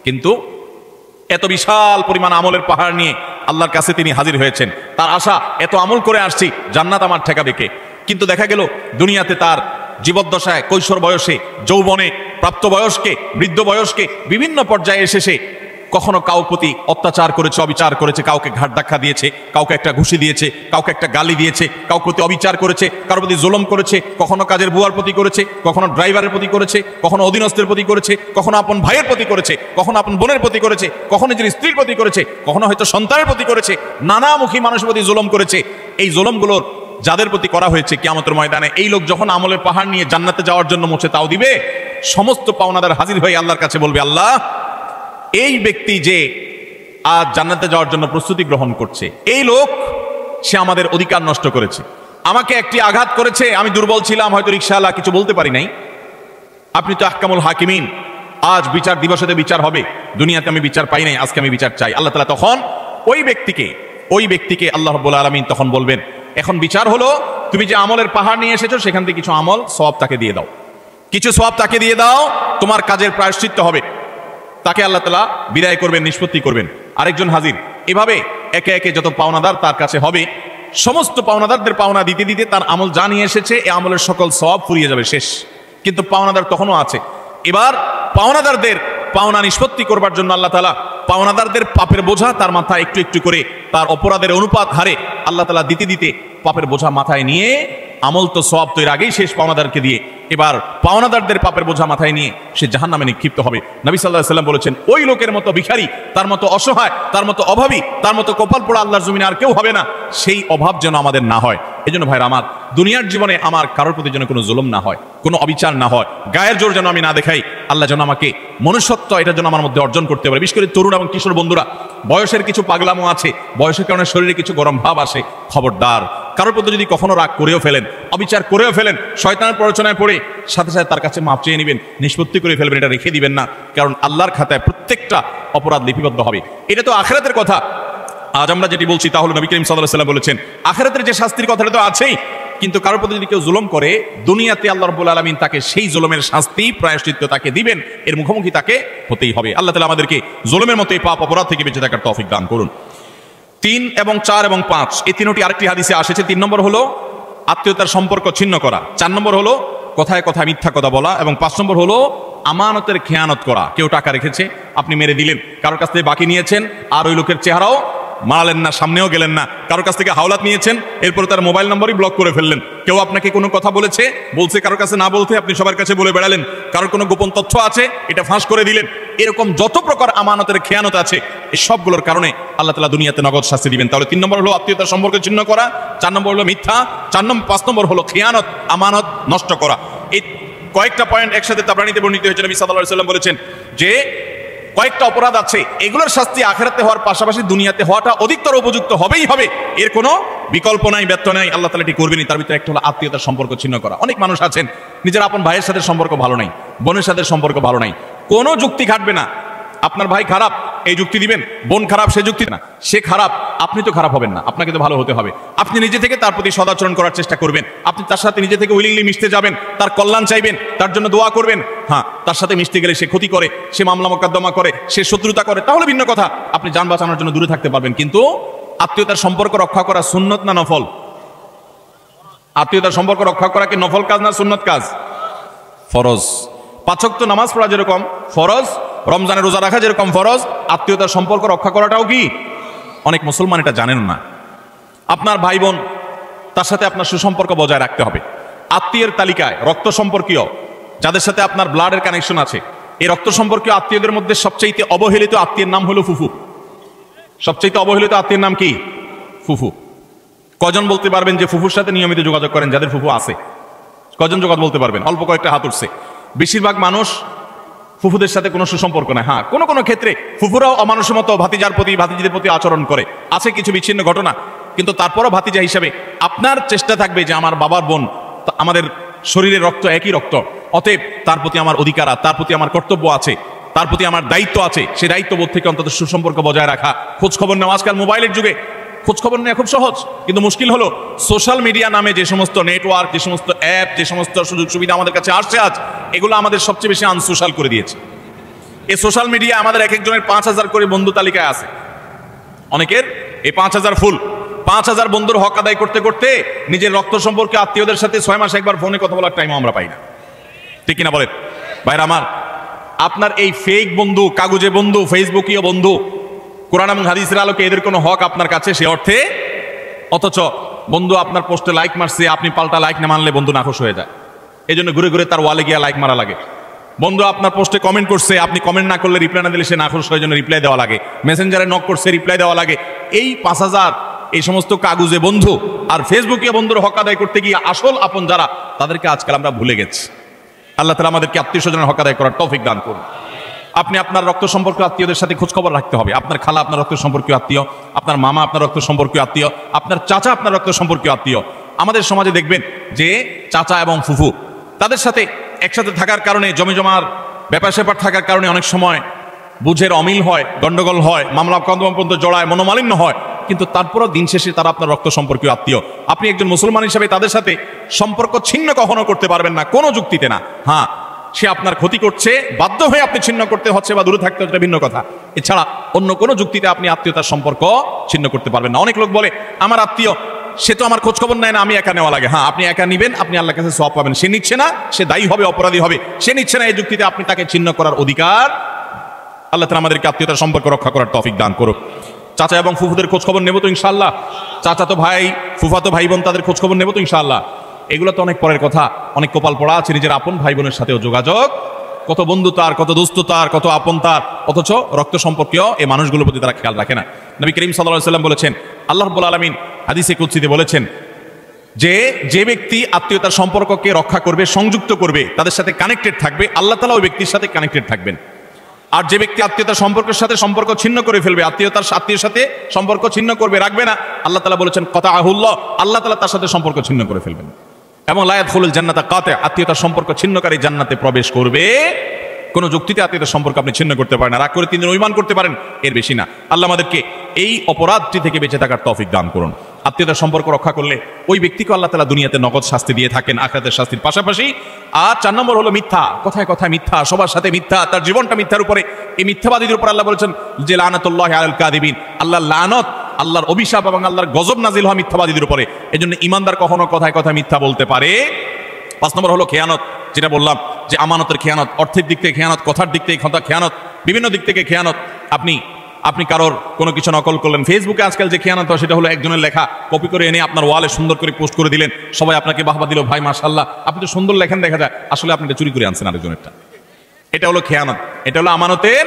কিন্তু এত বিশাল পরিমাণ আমলের পাহাড় নিয়ে আল্লাহর কাছে তিনি হাজির হয়েছেন, তার আশা এত আমল করে আসছি জান্নাত আমার ঠেকাবে কে? কিন্তু দেখা গেল দুনিয়াতে তার জীবদ্দশায়, কৈশোর বয়সে, যৌবনে, প্রাপ্ত বয়স্কে, বৃদ্ধ বয়স্কে বিভিন্ন পর্যায়ে এসে সে কখনো কাউর প্রতি অত্যাচার করেছে, অবিচার করেছে, কাউকে ঘাট ধাক্কা দিয়েছে, কাউকে একটা ঘুষি দিয়েছে, কাউকে একটা গালি দিয়েছে, কাউর প্রতি অবিচার করেছে, কারোর প্রতি জুলুম করেছে, কখনো কাজের বুয়ার প্রতি করেছে, কখনো ড্রাইভারের প্রতি করেছে, কখনো অধীনস্থের প্রতি করেছে, কখনো আপন ভাইয়ের প্রতি করেছে, কখনো আপন বোনের প্রতি করেছে, কখনো নিজের স্ত্রীর প্রতি করেছে, কখনো হয়তো সন্তানের প্রতি করেছে, নানামুখী মানুষের প্রতি জুলুম করেছে। এই জুলুমগুলোর যাদের প্রতি করা হয়েছে কিয়ামতের ময়দানে এই লোক যখন আমলের পাহাড় নিয়ে জান্নাতে যাওয়ার জন্য মুছে তাও দিবে, সমস্ত পাওনাদার হাজির হয়ে আল্লাহর কাছে বলবে আল্লাহ এই ব্যক্তি যে আজ জান্নাতে যাওয়ার জন্য প্রস্তুতি গ্রহণ করছে, এই লোক সে আমাদের অধিকার নষ্ট করেছে, আমাকে একটি আঘাত করেছে, আমি দুর্বল ছিলাম, হয়তো রিকশাওয়ালা কিছু বলতে পারি নাই, আপনি তো আহকামুল হাকিমিন, আজ বিচার দিবসেতে বিচার হবে, দুনিয়াতে আমি বিচার পাই নাই, আজকে আমি বিচার চাই। আল্লাহ তাআলা তখন ওই ব্যক্তিকে আল্লাহ রাব্বুল আলামিন তখন বলবেন, এখন বিচার হলো, তুমি যে আমলের পাহাড় নিয়ে এসেছো সেখান থেকে কিছু আমল সওয়াব তাকে দিয়ে দাও, কিছু সওয়াব তাকে দিয়ে দাও, তোমার কাজের প্রায়শ্চিত্ত হবে। তাকে আল্লাহ তাআলা বিদায় করবেন, নিষ্পত্তি করবেন। আরেকজন হাজির। এভাবে একে একে যত পাওনাদার তার কাছে হবে, সমস্ত পাওনাদারদের পাওনা দিতে দিতে তার আমল যা নিয়ে এসেছে এই আমলের সকল সওয়াব ফুরিয়ে যাবে, শেষ। কিন্তু পাওনাদার তখনও আছে। এবার পাওনাদারদের পাওনা নিষ্পত্তি করবার জন্য আল্লাহ তাআলা পাওনাদারদের পাপের বোঝা তার মাথায় একটু একটু করে তার অপরাধের অনুপাত হারে আল্লাহ তাআলা দিতে দিতে পাপের বোঝা মাথায় নিয়ে, আমল তো সওয়াব তো এর আগেই শেষ পাওনাদারকে দিয়ে, এবার পাওনাদারদের পাপের বোঝা মাথায় নিয়ে সে জাহান্নামে নিক্ষিপ্ত হবে। নবী সাল্লাল্লাহু আলাইহি ওয়াসাল্লাম বলেছেন, ওই লোকের মতো ভিখারি, তার মতো অসহায়, তার মতো অভাবী, তার মতো কপাল পোড়া আল্লাহর জমিনে আর কেউ হবে না। সেই অভাব যেন আমাদের না হয়। এজন্য ভাইরা আমার, দুনিয়ার জীবনে আমার কারোর প্রতি যেন কোনো জুলুম না হয়, কোনো অবিচার না হয়, গায়ের জোর যেন আমি না দেখাই। আল্লাহ যেন আমাকে মনুষ্যত্ব এটা যেন আমার মধ্যে অর্জন করতে পারে। বিশেষ করে তরুণ এবং কিশোর বন্ধুরা, বয়সের কিছু পাগলামো আছে, বয়সের কারণে শরীরে কিছু গরম ভাব আসে, খবরদার। কারোর প্রতি যদি কখনো রাগ করেও ফেলেন, অবিচার করেও ফেলেন, শয়তানের প্ররোচনায় পড়ে সাথে সাথে তার কাছে মাপ চেয়ে নেবেন, নিষ্পত্তি করে ফেলবেন, এটা রেখে দিবেন না। কারণ আল্লাহর খাতায় প্রত্যেকটা অপরাধ লিপিবদ্ধ হবে। এটা তো আখিরাতের কথা। আজ আমরা যেটি বলছি তা হলো নবী করিম সাল্লাল্লাহু আলাইহি ওয়াসাল্লাম বলেছেন, আখিরাতের যে শাস্তির কথাটা তো আছেই, কিন্তু কারোর প্রতি যদি কেউ জুলুম করে, দুনিয়াতে আল্লাহ রাব্বুল আলামিন তাকে সেই জুলুমের শাস্তি, প্রায়শ্চিত্ত তাকে দিবেন, এর মুখোমুখি তাকে হতেই হবে। আল্লাহ তাআলা আমাদেরকে জুলুমের মতো এই পাপ অপরাধ থেকে বেঁচে থাকার তৌফিক দান করুন। 3 এবং 4 এবং 5 এই তিনটি আরেকটি হাদিসে এসেছে। 3 নম্বর হলো আত্মীয়তার সম্পর্ক ছিন্ন করা, 4 নম্বর হলো কথায় কথায় মিথ্যা কথা বলা, এবং 5 নম্বর হলো আমানতের খেয়ানত করা। কেউ টাকা রেখেছে, আপনি মেরে দিলেন, কারোর কাছ থেকে বাকি নিয়েছেন, আর ওই লোকের চেহারাও মারালেন না, সামনেও গেলেন না, কারোর কাছ থেকে হাওলাত নিয়েছেন, এরপর তার মোবাইল নম্বরই ব্লক করে ফেললেন। কেউ আপনাকে কোনো কথা বলছে কারোর কাছে না বলতে আপনি সবার কাছে বলে বেড়ালেন, কারোর কোনো গোপন তথ্য আছে এটা ফাঁস করে দিলেন। এরকম যত প্রকার আমানতের খেয়ানত আছে, এই সবগুলোর কারণে আল্লাহ তাআলা দুনিয়াতে নগদ শাস্তি দিবেন। তাহলে 3 নম্বর হলো আত্মীয়তার সম্পর্ক ছিন্ন করা, 4 নম্বর হলো মিথ্যা, 5 নম্বর হলো খেয়ানত, আমানত নষ্ট করা। এই কয়েকটা পয়েন্ট একসাথে তাবরানীতে বর্ণিত হয়েছে। নবী সাল্লাল্লাহু আলাইহি ওয়াসাল্লাম বলেছেন যে কয়েকটা অপরাধ আছে, এগুলোর শাস্তি আখিরাতে হওয়ার পাশাপাশি দুনিয়াতে হওয়াটা অধিকতর উপযুক্ত হবেই হবে, এর কোনো বিকল্প নাই, ব্যর্থ নাই। আল্লাহ তাআলা এটি করবেনই। তার ভিতরে একটা হলো আত্মীয়তার সম্পর্ক ছিন্ন করা। অনেক মানুষ আছেন নিজের আপন ভাইয়ের সাথে সম্পর্ক ভালো নাই, বোনের সাথে সম্পর্ক ভালো নাই, কোনো যুক্তি খাটবে না। আপনার ভাই খারাপ এই যুক্তি দিবেন, বোন খারাপ সে যুক্তি না, সে খারাপ আপনি তো খারাপ হবেন না, আপনাকে তো ভালো হতে হবে। আপনি নিজে থেকে তার প্রতি সদাচরণ করার চেষ্টা করবেন, আপনি তার সাথে নিজে থেকে উইলিংলি মিশতে যাবেন, তার কল্যাণ চাইবেন, তার জন্য দোয়া করবেন। হ্যাঁ, তার সাথে মিশতে গেলে সে ক্ষতি করে, সে মামলা মোকদ্দমা করে, সে শত্রুতা করে, তাহলে ভিন্ন কথা, আপনি যান বাঁচানোর জন্য দূরে থাকতে পারবেন। কিন্তু আত্মীয়তার সম্পর্ক রক্ষা করা সুন্নত না নফল? আত্মীয়তার সম্পর্ক রক্ষা করা কি নফল কাজ না সুন্নত কাজ? ফরজ। 5 ওয়াক্ত নামাজ পড়া যেরকম ফরজ, রমজানের রোজা রাখা যেরকম ফরজ, আত্মীয়তার সম্পর্ক রক্ষা করাটাও কি? অনেক মুসলমান এটা জানেন না। আপনার ভাই বোন, তার সাথে আপনার সুসম্পর্ক বজায় রাখতে হবে। আত্মীয়ের তালিকায় রক্ত সম্পর্কীয় যাদের সাথে আপনার ব্লাডের কানেকশন আছে, এই রক্ত সম্পর্কীয় আত্মীয়দের মধ্যে সবচেয়ে অবহেলিত আত্মীয়ের নাম হলো ফুফু। সবচেয়ে অবহেলিত আত্মীয়ের নাম কি? ফুফু। কজন বলতে পারবেন যে ফুফুর সাথে নিয়মিত যোগাযোগ করেন? যাদের ফুফু আছে কজন যোগাযোগ বলতে পারবেন? অল্প কয়েকটা হাত উঠছে। বেশিরভাগ মানুষ ফুফুদের সাথে কোনো সুসম্পর্ক নাই। হ্যাঁ, কোনো কোনো ক্ষেত্রে ফুফুরাও অমানুষের মতো ভাতিজার প্রতি, ভাতিজিদের প্রতি আচরণ করে, আছে কিছু বিচ্ছিন্ন ঘটনা, কিন্তু তারপরও ভাতিজা হিসাবে আপনার চেষ্টা থাকবে যে আমার বাবার বোন, আমাদের শরীরের রক্ত একই রক্ত, অতএব তার প্রতি আমার অধিকার, তার প্রতি আমার কর্তব্য আছে, তার প্রতি আমার দায়িত্ব আছে। সেই দায়িত্ববোধ থেকে অন্তত সুসম্পর্ক বজায় রাখা, খোঁজ খবর নেওয়া। আজকাল মোবাইলের যুগে খোঁজ খবর নেওয়া খুব সহজ, কিন্তু মুশকিল হলো সোশ্যাল মিডিয়া নামে যে সমস্ত নেটওয়ার্ক, যে সমস্ত অ্যাপ, যে সমস্ত সুযোগ সুবিধা আমাদের কাছে আসছে আজ, এগুলো আমাদের সবচেয়ে বেশি আনসোশ্যাল করে দিয়েছে। এই সোশ্যাল মিডিয়া আমাদের এক একজনের 5000 করে বন্ধু তালিকায় আছে, অনেকের এই 5000 ফুল। 5000 বন্ধুর হক আদায় করতে করতে নিজের রক্ত সম্পর্কে আত্মীয়দের সাথে 6 মাসে একবার ফোনে কথা বলার টাইমও আমরা পাই না, ঠিক কিনা বলেন ভাইরা আমার? আপনার এই ফেক বন্ধু, কাগজে বন্ধু, ফেসবুকীয় বন্ধু, কোরআন এবং হাদিসের আলোকে এদের কোনো হক আপনার কাছে সে অর্থে, অথচ বন্ধু আপনার পোস্টে লাইক মারছে, আপনি পাল্টা লাইক না মানলে বন্ধু নাখুশ হয়ে যায়। এই জন্য ঘুরে ঘুরে তার ওয়ালে গিয়ে লাইক মারা লাগে। বন্ধু আপনার পোস্টে কমেন্ট করছে, আপনি কমেন্ট না করলে, রিপ্লাই না দিলে সে নাখুশ হয়ে জন্য রিপ্লাই দেওয়া লাগে, মেসেঞ্জারে নক করছে রিপ্লাই দেওয়া লাগে। এই 5000 এই সমস্ত কাগজে বন্ধু আর ফেসবুকীয় বন্ধুর হক আদায় করতে গিয়ে আসল আপন যারা, তাদেরকে আজকাল আমরা ভুলে গেছি। আল্লাহ তাআলা আমাদেরকে আত্মীয় স্বজনের হক আদায় করার তৌফিক দান করুন। আপনি আপনার রক্ত সম্পর্কীয় আত্মীয়দের সাথে খোঁজ খবর রাখতে হবে। আপনার খালা আপনার রক্ত সম্পর্কীয় আত্মীয়, আপনার মামা আপনার রক্ত সম্পর্কীয় আত্মীয়, আপনার চাচা আপনার রক্ত সম্পর্কীয় আত্মীয়। আমাদের সমাজে দেখবেন যে চাচা এবং ফুফু, তাদের সাথে একসাথে থাকার কারণে জমিজমার ব্যাপার স্যাপার থাকার কারণে অনেক সময় বুঝের অমিল হয়, গন্ডগোল হয়, মামলা কদম পর্যন্ত জড়ায়, মনোমালিন্য হয়, কিন্তু তারপরও দিন শেষে তারা আপনার রক্ত সম্পর্কীয় আত্মীয়। আপনি একজন মুসলমান হিসেবে তাদের সাথে সম্পর্ক ছিন্ন কখনো করতে পারবেন না, কোনো যুক্তিতে না। হ্যাঁ, সে আপনার ক্ষতি করছে, বাধ্য হয়ে আপনি ছিন্ন করতে হচ্ছে বা দূরে থাকতে হচ্ছে, ভিন্ন কথা। এছাড়া অন্য কোনো যুক্তিতে আপনি আত্মীয়তার সম্পর্ক ছিন্ন করতে পারবেন না। অনেক লোক বলে আমার আত্মীয়, সে তো আমার খোঁজ খবর নেয় না, আমি একা নেওয়া লাগে। হ্যাঁ, আপনি একা নিবেন, আপনি আল্লাহর কাছে সওয়াব পাবেন। সে নিচ্ছে না, সে দায়ী হবে, অপরাধী হবে। সে নিচ্ছে না, এই যুক্তিতে আপনি তাকে ছিন্ন করার অধিকার। আল্লাহ তাআলা আমাদেরকে আত্মীয়তার সম্পর্ক রক্ষা করার তৌফিক দান করুক। চাচা এবং ফুফুদের খোঁজ খবর নেব তো ইনশাআল্লাহ। চাচাতো ভাই, ফুফাতো ভাই বোন, তাদের খোঁজ খবর নেব তো ইনশাআল্লাহ। এগুলো তো অনেক পরের কথা। অনেক কপাল পড়া আছে নিজের আপন ভাই বোনের সাথেও যোগাযোগ, কত বন্ধু তার, কত দোস্ত তার, কত আপন তার, অথচ রক্ত সম্পর্কীয় এই মানুষগুলোর প্রতি তারা খেয়াল রাখে না। নবী করিম সাল্লাল্লাহু আলাইহি ওয়াসাল্লাম বলেছেন, আল্লাহ রাব্বুল আলামিন হাদিসে কুদসিতে বলেছেন যে ব্যক্তি আত্মীয়তার সম্পর্ককে রক্ষা করবে, সংযুক্ত করবে, তাদের সাথে কানেক্টেড থাকবে, আল্লাহ তাআলা ওই ব্যক্তির সাথে কানেক্টেড থাকবেন। আর যে ব্যক্তি আত্মীয়তার সম্পর্কের সাথে সম্পর্ক ছিন্ন করে ফেলবে, আত্মীয়র সাথে সম্পর্ক ছিন্ন করবে, রাখবে না, আল্লাহ তাআলা বলেছেন কাতাআহুল্লাহ, আল্লাহ তাআলা তার সাথে সম্পর্ক ছিন্ন করে ফেলবেন। এবং লা ইয়াদখুলুল জান্নাতা কাতি', আত্মীয়তার সম্পর্ক ছিন্নকারী জান্নাতে প্রবেশ করবে। কোনো যুক্তিতে আত্মীয়তার সম্পর্ক আপনি ছিন্ন করতে পারেন না। রাগ করে 3 দিন অভিমান করতে পারেন, এর বেশি না। আল্লাহ আমাদেরকে এই অপরাধটি থেকে বেঁচে থাকার তৌফিক দান করুন। আত্মীয়তার সম্পর্ক রক্ষা করলে ওই ব্যক্তিকে আল্লাহ তাআলা দুনিয়াতে নগদ শাস্তি দিয়ে থাকেন, আখিরাতের শাস্তির পাশাপাশি। আর 4 নম্বর হলো মিথ্যা, কথায় কথায় মিথ্যা, সবার সাথে মিথ্যা, তার জীবনটা মিথ্যার উপরে। এই মিথ্যাবাদীদের উপর আল্লাহ বলেছেন যে লানাতুল্লাহি আলাল কাযিবিন, আল্লাহর লানত, আল্লাহর অভিশাপ এবং আল্লাহর গজব নাজিল হয় মিথ্যাবাদীদের উপরে। এজন্য ঈমানদার কখনো কথায় কথায় মিথ্যা বলতে পারে। 5 নম্বর হলো খেয়ানত, যেটা বললাম যে আমানতের খেয়ানত, অর্থের দিক থেকে খেয়ানত, কথার দিক থেকে খেয়ানত, বিভিন্ন দিক থেকে খেয়ানত। আপনি কারোর কোনো কিছু নকল করলেন। ফেসবুকে আজকাল যে খেয়ানত হয় সেটা হলো একজনের লেখা কপি করে এনে আপনার ওয়ালে সুন্দর করে পোস্ট করে দিলেন, সবাই আপনাকে বাহবা দিল, ভাই মাশাআল্লাহ আপনি তো সুন্দর লেখেন, দেখা যায় আসলে আপনি এটা চুরি করে আনছেন আরেকজনেরটা। এটা হলো খেয়ানত, এটা হলো আমানতের।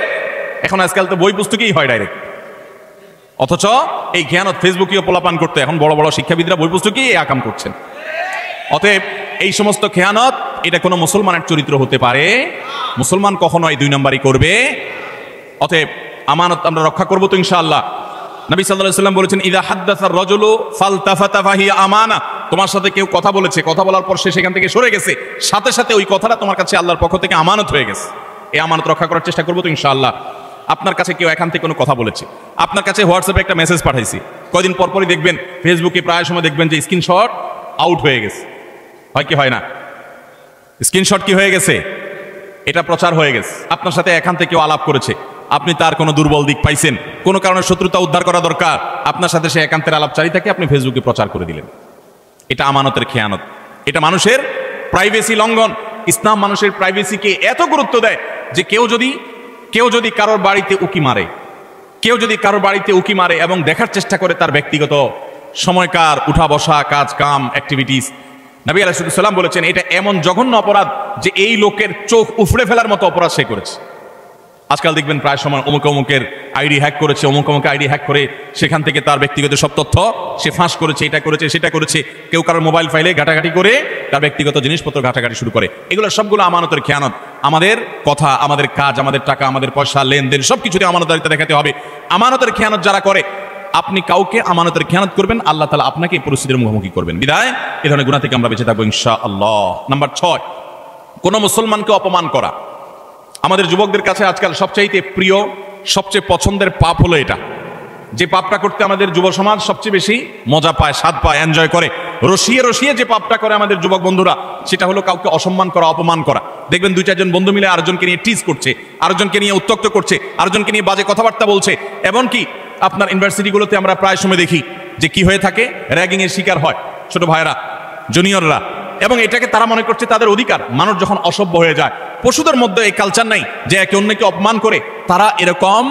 এখন আজকাল তো বই পুস্তকেই হয় ডাইরেক্ট, অথচ এই খেয়ানত ফেসবুকেও পোলাপান করতে এখন বড় বড় শিক্ষাবিদরা বই পুস্তকেই এই আকাম করছেন। অতএব এই সমস্ত খেয়ানত, এটা কোনো মুসলমানের চরিত্র হতে পারে? মুসলমান কখনো এই 2 নম্বরই করবে। অতএব আমানত আমরা রক্ষা করবো তো ইনশাআল্লাহ। নবী সাল্লাল্লাহু আলাইহি ওয়াসাল্লাম বলেছেন, ইযা হাদ্দাসার রাজুলু ফালতাফাতা ফাহিয়া আমানা, তোমার সাথে কেউ কথা বলেছে, কথা বলার পর সে সেখান থেকে সরে গেছে, সাথে সাথে ওই কথাটা তোমার কাছে আল্লাহর পক্ষ থেকে আমানত হয়ে গেছে। এই আমানত রক্ষা করার চেষ্টা করবো তো ইনশাআল্লাহ। আপনার কাছে কেউ এখান থেকে কোনো কথা বলেছে, আপনার কাছে হোয়াটসঅ্যাপে একটা মেসেজ পাঠাইছি, কয়দিন পর পরই দেখবেন ফেসবুকে প্রায় সময় দেখবেন যে স্ক্রিনশট আউট হয়ে গেছে, হয় কি হয় না? স্ক্রিনশট কি হয়ে গেছে? এটা প্রচার হয়ে গেছে। আপনার সাথে এখান থেকে কেউ আলাপ করেছে, আপনি তার কোনো দুর্বল দিক পাইছেন, কোনো কারণে শত্রুতা উদ্ধার করা দরকার, আপনার সাথে সে একান্তের আলাপচারিতাকে আপনি ফেসবুকে প্রচার করে দিলেন। এটা আমানতের খেয়ানত, এটা মানুষের প্রাইভেসি লঙ্ঘন। ইসলাম মানুষের প্রাইভেসিকে এত গুরুত্ব দেয় যে কেউ যদি কারোর বাড়িতে উকি মারে, এবং দেখার চেষ্টা করে তার ব্যক্তিগত সময়কার উঠা বসা, কাজ কাম, অ্যাক্টিভিটিস, নবী আলাইহিস সালাম বলেছেন এটা এমন জঘন্য অপরাধ যে এই লোকের চোখ উফড়ে ফেলার মতো অপরাধ সে করেছে। আজকাল দেখবেন প্রায় সময় অমুকের আইডি হ্যাক করেছে, অমুক আইডি হ্যাক করে সেখান থেকে তার ব্যক্তিগত সব তথ্য সে ফাঁস করেছে, এটা করেছে সেটা করেছে। কেউ কারোর মোবাইল ফাইলে ঘাটাঘাটি করে তার ব্যক্তিগত জিনিসপত্র ঘাটাঘাটি শুরু করে। এগুলো সবগুলো আমানতের খেয়ানত। আমাদের কথা, আমাদের কাজ, আমাদের টাকা, আমাদের পয়সা, লেনদেন সবকিছুতে আমানতদারিতা দেখাতে হবে। আমানতের খেয়ানত যারা করে, আপনি কাউকে আমানতের খেয়ানত করবেন, আল্লাহ তাআলা আপনাকে এই পরিস্থিতির মুখোমুখি করবেন। বিদায় এই ধরনের গুনাহ থেকে আমরা বেঁচে থাকবো ইনশাআল্লাহ। নাম্বার 6, কোনো মুসলমানকে অপমান করা। আমাদের যুবকদের কাছে আজকাল সবচাইতে প্রিয়, সবচেয়ে পছন্দের পাপ হলো এটা, যে পাপটা করতে আমাদের যুব সমাজ সবচেয়ে বেশি মজা পায়, স্বাদ পায়, এনজয় করে। রসিয়ে যে পাপটা করে আমাদের যুবক বন্ধুরা, সেটা হলো কাউকে অসম্মান করা, অপমান করা। দেখবেন 2-4 জন বন্ধু মিলে আরেকজনকে নিয়ে টিজ করছে, আরেকজনকে নিয়ে উত্ত্যক্ত করছে, আরেকজনকে নিয়ে বাজে কথাবার্তা বলছে। এমনকি আপনার ইউনিভার্সিটিগুলোতে আমরা প্রায় সময় দেখি যে কি হয়ে থাকে, র্যাগিং এর শিকার হয় ছোট ভাইরা, জুনিয়ররা, এবং এটাকে তারা মনে করছে তাদের অধিকার। মানুষ যখন অসভ্য হয়ে যায়, পশুদের মধ্যে এই কালচার নাই যে একে অন্যকে অপমান করে তারা এরকম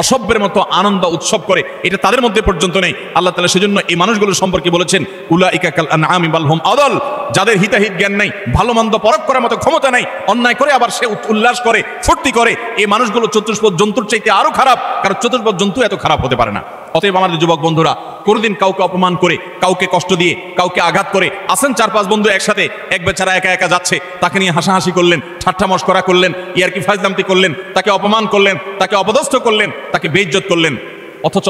অসভ্যের মতো আনন্দ উৎসব করে, এটা তাদের মধ্যে পর্যন্ত নেই। আল্লাহ তাআলা সেজন্য এই মানুষগুলোর সম্পর্কে বলেছেন, উলাইকা কাল আনআমি বাল হুম আদাল, যাদের হিতাহিত জ্ঞান নেই, ভালো মন্দ পরখ করার মতো ক্ষমতা নেই, অন্যায় করে আবার সে উল্লাস করে, ফুর্তি করে, এই মানুষগুলো চতুষ্পদ জন্তুর চাইতে আরো খারাপ, কারণ চতুষ্পদ জন্তু এত খারাপ হতে পারে না। অতএব আমাদের যুবক বন্ধুরা, কোনোদিন কাউকে অপমান করে, কাউকে কষ্ট দিয়ে, কাউকে আঘাত করে, আসেন 4-5 বন্ধু একসাথে, এক বেচারা একা একা যাচ্ছে, তাকে নিয়ে হাসাহাসি করলেন, ঠাট্টা মশকরা করলেন, ইয়ারকি ফাজলামতি করলেন, তাকে অপমান করলেন, তাকে অপদস্থ করলেন, তাকে বেইজ্জত করলেন, অথচ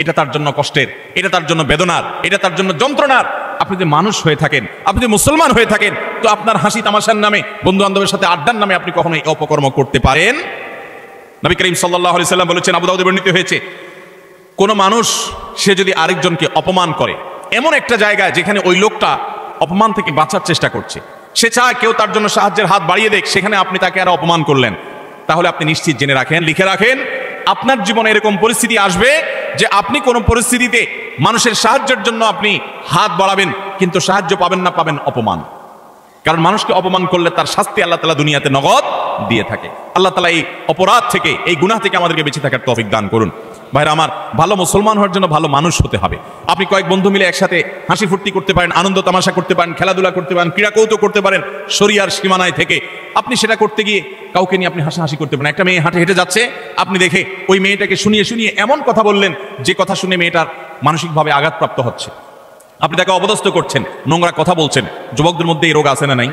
এটা তার জন্য কষ্টের, এটা তার জন্য বেদনার, এটা তার জন্য যন্ত্রণার। আপনি যদি মানুষ হয়ে থাকেন, আপনি যদি মুসলমান হয়ে থাকেন, তো আপনার হাসি তামাশার নামে, বন্ধু বান্ধবের সাথে আড্ডার নামে আপনি কখনো এই অপকর্ম করতে পারেন? নবী করিম সাল্লাল্লাহু আলাইহি সাল্লাম বলেছেন, আবু দাউদে বর্ণিত হয়েছে, কোন মানুষ সে যদি আরেকজনকে অপমান করে এমন একটা জায়গায় যেখানে ওই লোকটা অপমান থেকে বাঁচার চেষ্টা করছে, সে চায় কেউ তার জন্য সাহায্যের হাত বাড়িয়ে দেখ, সেখানে আপনি তাকে আরো অপমান করলেন, তাহলে আপনি নিশ্চিত জেনে রাখেন, লিখে রাখেন, আপনার জীবনে এরকম পরিস্থিতি আসবে যে আপনি কোন পরিস্থিতিতে মানুষের সাহায্যের জন্য আপনি হাত বাড়াবেন, কিন্তু সাহায্য পাবেন না, পাবেন অপমান। কারণ মানুষকে অপমান করলে তার শাস্তি আল্লাহ তাআলা দুনিয়াতে নগদ দিয়ে থাকে। আল্লাহ তাআলা এই অপরাধ থেকে, এই গুনাহ থেকে আমাদেরকে বেঁচে থাকার তৌফিক দান করুন। ভাইরা আমার, ভালো মুসলমান হওয়ার জন্য ভালো মানুষ হতে হবে। আপনি কয়েক বন্ধু মিলে একসাথে হাসি ফুর্তি করতে পারেন, আনন্দ তামাশা করতে পারেন, খেলাধুলা করতে পারেন, ক্রীড়া কৌতুক করতে পারেন, শরিয়ার সীমানায় থেকে আপনি সেটা করতে গিয়ে কাউকে নিয়ে আপনি হাসাহাসি করতে পারেন। একটা মেয়ে হাঁটে হেঁটে যাচ্ছে, আপনি দেখে ওই মেয়েটাকে শুনিয়ে শুনিয়ে এমন কথা বললেন যে কথা শুনে মেয়েটার মানসিকভাবে আঘাতপ্রাপ্ত হচ্ছে, আপনি তাকে অপদস্থ করছেন, নোংরা কথা বলছেন। যুবকদের মধ্যে এই রোগ আছে না নাই?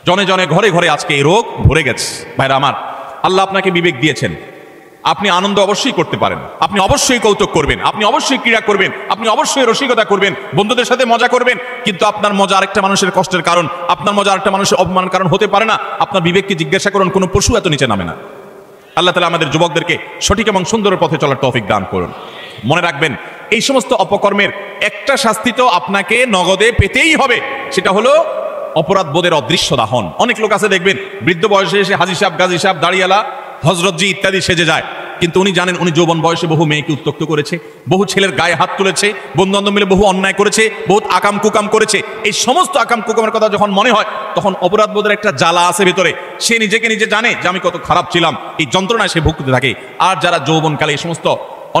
জনে জনে ঘরে ঘরে আজকে এই রোগ ভরে গেছে। ভাইরা আমার, আল্লাহ আপনাকে বিবেক দিয়েছেন, আপনি আনন্দ অবশ্যই করতে পারেন, আপনি অবশ্যই কৌতুক করবেন, আপনি অবশ্যই ক্রীড়া করবেন, আপনি অবশ্যই রসিকতা করবেন, বন্ধুদের সাথে মজা করবেন, কিন্তু আপনার মজা আরেকটা মানুষের কষ্টের কারণ, আপনার মজা আরেকটা মানুষের অপমানের কারণ হতে পারে না। আপনার বিবেককে জিজ্ঞাসা করুন, কোনো পশু এত নিচে নামে না। আল্লাহ তাআলা আমাদের যুবকদেরকে সঠিক এবং সুন্দর পথে চলার তৌফিক দান করুন। মনে রাখবেন, এই সমস্ত অপকর্মের একটা শাস্তি তো আপনাকে নগদে পেতেই হবে, সেটা হলো অপরাধ বোধের অদৃশ্য দাহন। অনেক লোক আছে দেখবেন, বৃদ্ধ বয়সে এসে হাজী সাহেব, গাজী সাহেব, দাড়িয়ালা, হজরতজি ইত্যাদি সেজে যায়, কিন্তু উনি জানেন উনি যৌবন বয়সে বহু মেয়েকে উত্ত্যক্ত করেছে, বহু ছেলের গায়ে হাত তুলেছে, বন্ধু বান্ধব মিলে বহু অন্যায় করেছে, বহুত আকাম কুকাম করেছে। এই সমস্ত আকাম কুকামের কথা যখন মনে হয়, তখন অপরাধ বোধের একটা জ্বালা আছে ভেতরে, সে নিজেকে নিজে জানে যে আমি কত খারাপ ছিলাম, এই যন্ত্রণায় সে ভুগতে থাকে। আর যারা যৌবনকালে এই সমস্ত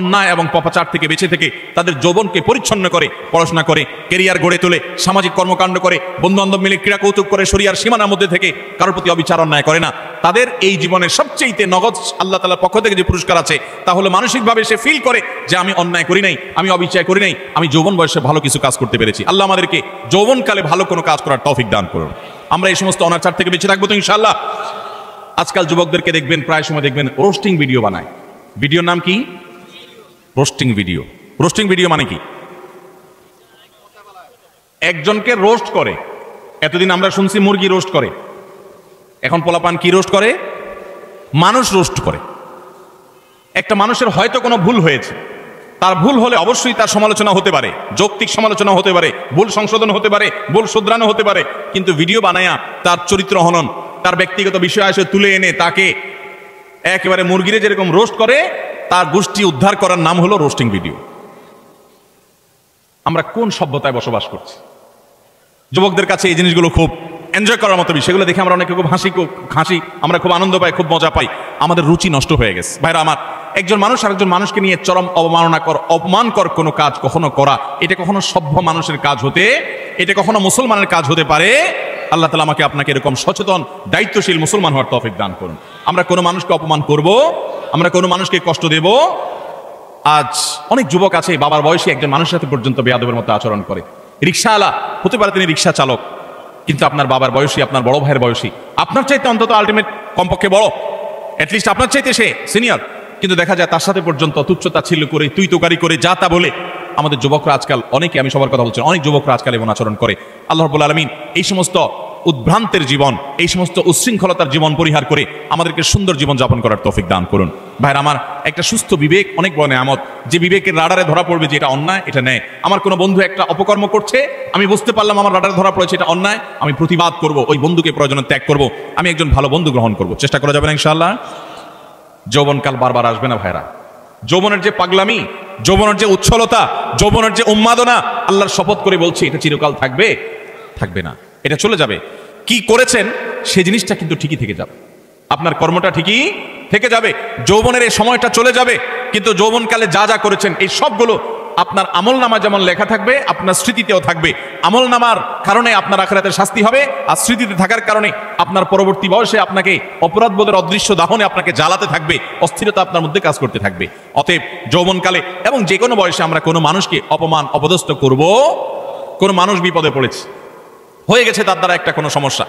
অন্যায় এবং পাপাচার থেকে বেঁচে থেকে তাদের যৌবনকে পরিচ্ছন্ন করে, পড়াশোনা করে, কেরিয়ার গড়ে তোলে, সামাজিক কর্মকাণ্ড করে, বন্ধু বান্ধব মিলে ক্রীড়া কৌতুক করে, শরিয়ার সীমানার মধ্যে থেকে কারোর প্রতি অবিচার অন্যায় করে না, তাদের এই জীবনের সবচেয়ে নগদ আল্লাহ তাআলার পক্ষ থেকে যে পুরস্কার আছে, তা হলো মানসিকভাবে সে ফিল করে যে আমি অন্যায় করি নাই, আমি অবিচার করি নাই, আমি যৌবন বয়সে ভালো কিছু কাজ করতে পেরেছি। আল্লাহ আমাদেরকে যৌবনকালে ভালো কোনো কাজ করার তৌফিক দান করুন। আমরা এই সমস্ত অনাচার থেকে বেঁচে থাকবো তো ইনশাআল্লাহ। আজকাল যুবকদেরকে দেখবেন, প্রায় সময় দেখবেন রোস্টিং ভিডিও বানায়। ভিডিওর নাম কি? Roasting video. রোস্টিং ভিডিও মানে কি? একজনকে রোস্ট করে। এতদিন আমরা শুনছি মুরগি রোস্ট করে, এখন পোলাপান কি রোস্ট করে? মানুষ রোস্ট করে। একটা মানুষের হয়তো কোনো ভুল হয়েছে, তার ভুল হলে অবশ্যই তার সমালোচনা হতে পারে, যৌক্তিক সমালোচনা হতে পারে, ভুল সংশোধন হতে পারে, ভুল শুধরানো হতে পারে, কিন্তু ভিডিও বানায়া তার চরিত্র হনন, তার ব্যক্তিগত বিষয় আসে তুলে এনে তাকে একেবারে মুরগিরে যেরকম রোস্ট করে, তার গোষ্ঠী উদ্ধার করার নাম হলো রোস্টিং ভিডিও। আমরা কোন সভ্যতায় বসবাস করছি? যুবকদের কাছে এই জিনিসগুলো খুব এনজয় করার মতো বিষয়, এগুলো দেখে আমরা অনেকে খুব হাসি, আমরা খুব আনন্দ পাই, খুব মজা পাই। আমাদের রুচি নষ্ট হয়ে গেছে। ভাইরা আমার, একজন মানুষ আরেকজন মানুষকে নিয়ে চরম অপমানকর কোনো কাজ কখনো করা, এটা কখনো সভ্য মানুষের কাজ হতে, এটা কখনো মুসলমানের কাজ হতে পারে? আল্লাহ তাআলা আমাকে আপনাকে এরকম সচেতন দায়িত্বশীল মুসলমান হওয়ার তৌফিক দান করুন। আমরা কোনো মানুষকে অপমান করব, আমরা কোনো মানুষকে কষ্ট দেব? আজ অনেক যুবক আছে বাবার বয়সী একজন মানুষের সাথে পর্যন্ত বেয়াদবের মতো আচরণ করে। রিক্সাওয়ালা হতে পারে, তিনি রিক্সা চালক, কিন্তু আপনার বাবার বয়সী, আপনার বড় ভাইয়ের বয়সী, আপনার চাইতে অন্তত আলটিমেট কমপক্ষে বড়, অ্যাটলিস্ট আপনার চাইতে সে সিনিয়র, কিন্তু দেখা যায় তার সাথে পর্যন্ত তুচ্ছতাচ্ছিল্য করে, তুই তোকারি করে, যা তা বলে আমাদের যুবকরা আজকাল, অনেকে, আমি সবার কথা বলছি, অনেক যুবকরা আজকাল এমন আচরণ করে। আল্লাহ রাব্বুল আলামিন এই সমস্ত উদ্ভ্রান্তের জীবন, এই সমস্ত উচ্ছৃঙ্খলতার জীবন পরিহার করে আমাদেরকে সুন্দর জীবন যাপন করার তৌফিক দান করুন। ভাইরা আমার, একটা সুস্থ বিবেক অনেক বড় নেয়ামত, যে বিবেকের রাডারে ধরা পড়বে যে এটা অন্যায়, এটা ন্যায়। আমার কোনো বন্ধু একটা অপকর্ম করছে, আমি বুঝতে পারলাম আমার রাডারে ধরা পড়েছে এটা অন্যায়, আমি প্রতিবাদ করব, ওই বন্ধুকে প্রয়োজনে ত্যাগ করব, আমি একজন ভালো বন্ধু গ্রহণ করব। চেষ্টা করা যাবে না ইনশাআল্লাহ? যৌবনকাল বারবার আসবে না ভাইরা। যৌবনের যে পাগলামি, যৌবনের যে উচ্ছলতা, যৌবনের যে উন্মাদনা, আল্লাহর শপথ করে বলছি এটা চিরকাল থাকবে? থাকবে না, এটা চলে যাবে। কি করেছেন সেই জিনিসটা কিন্তু ঠিকই থেকে যাবে, আপনার কর্মটা ঠিকই থেকে যাবে। যৌবনের এই সময়টা চলে যাবে, কিন্তু যৌবনকালে যা যা করেছেন এই সবগুলো আপনার আমলনামা যেমন লেখা থাকবে, আপনার স্মৃতিতেও থাকবে। আমলনামার কারণে আপনার আখিরাতের শাস্তি হবে, আর স্মৃতিতে থাকার কারণে আপনার পরবর্তী বয়সে আপনাকে অপরাধবোধের অদৃশ্য দাহনে আপনাকে জ্বালাতে থাকবে, অস্থিরতা আপনার মধ্যে কাজ করতে থাকবে। অতএব যৌবনকালে এবং যে কোনো বয়সে আমরা কোনো মানুষকে অপমান অপদস্থ করব। কোনো মানুষ বিপদে পড়েছে, হয়ে গেছে তার দ্বারা একটা কোনো সমস্যা,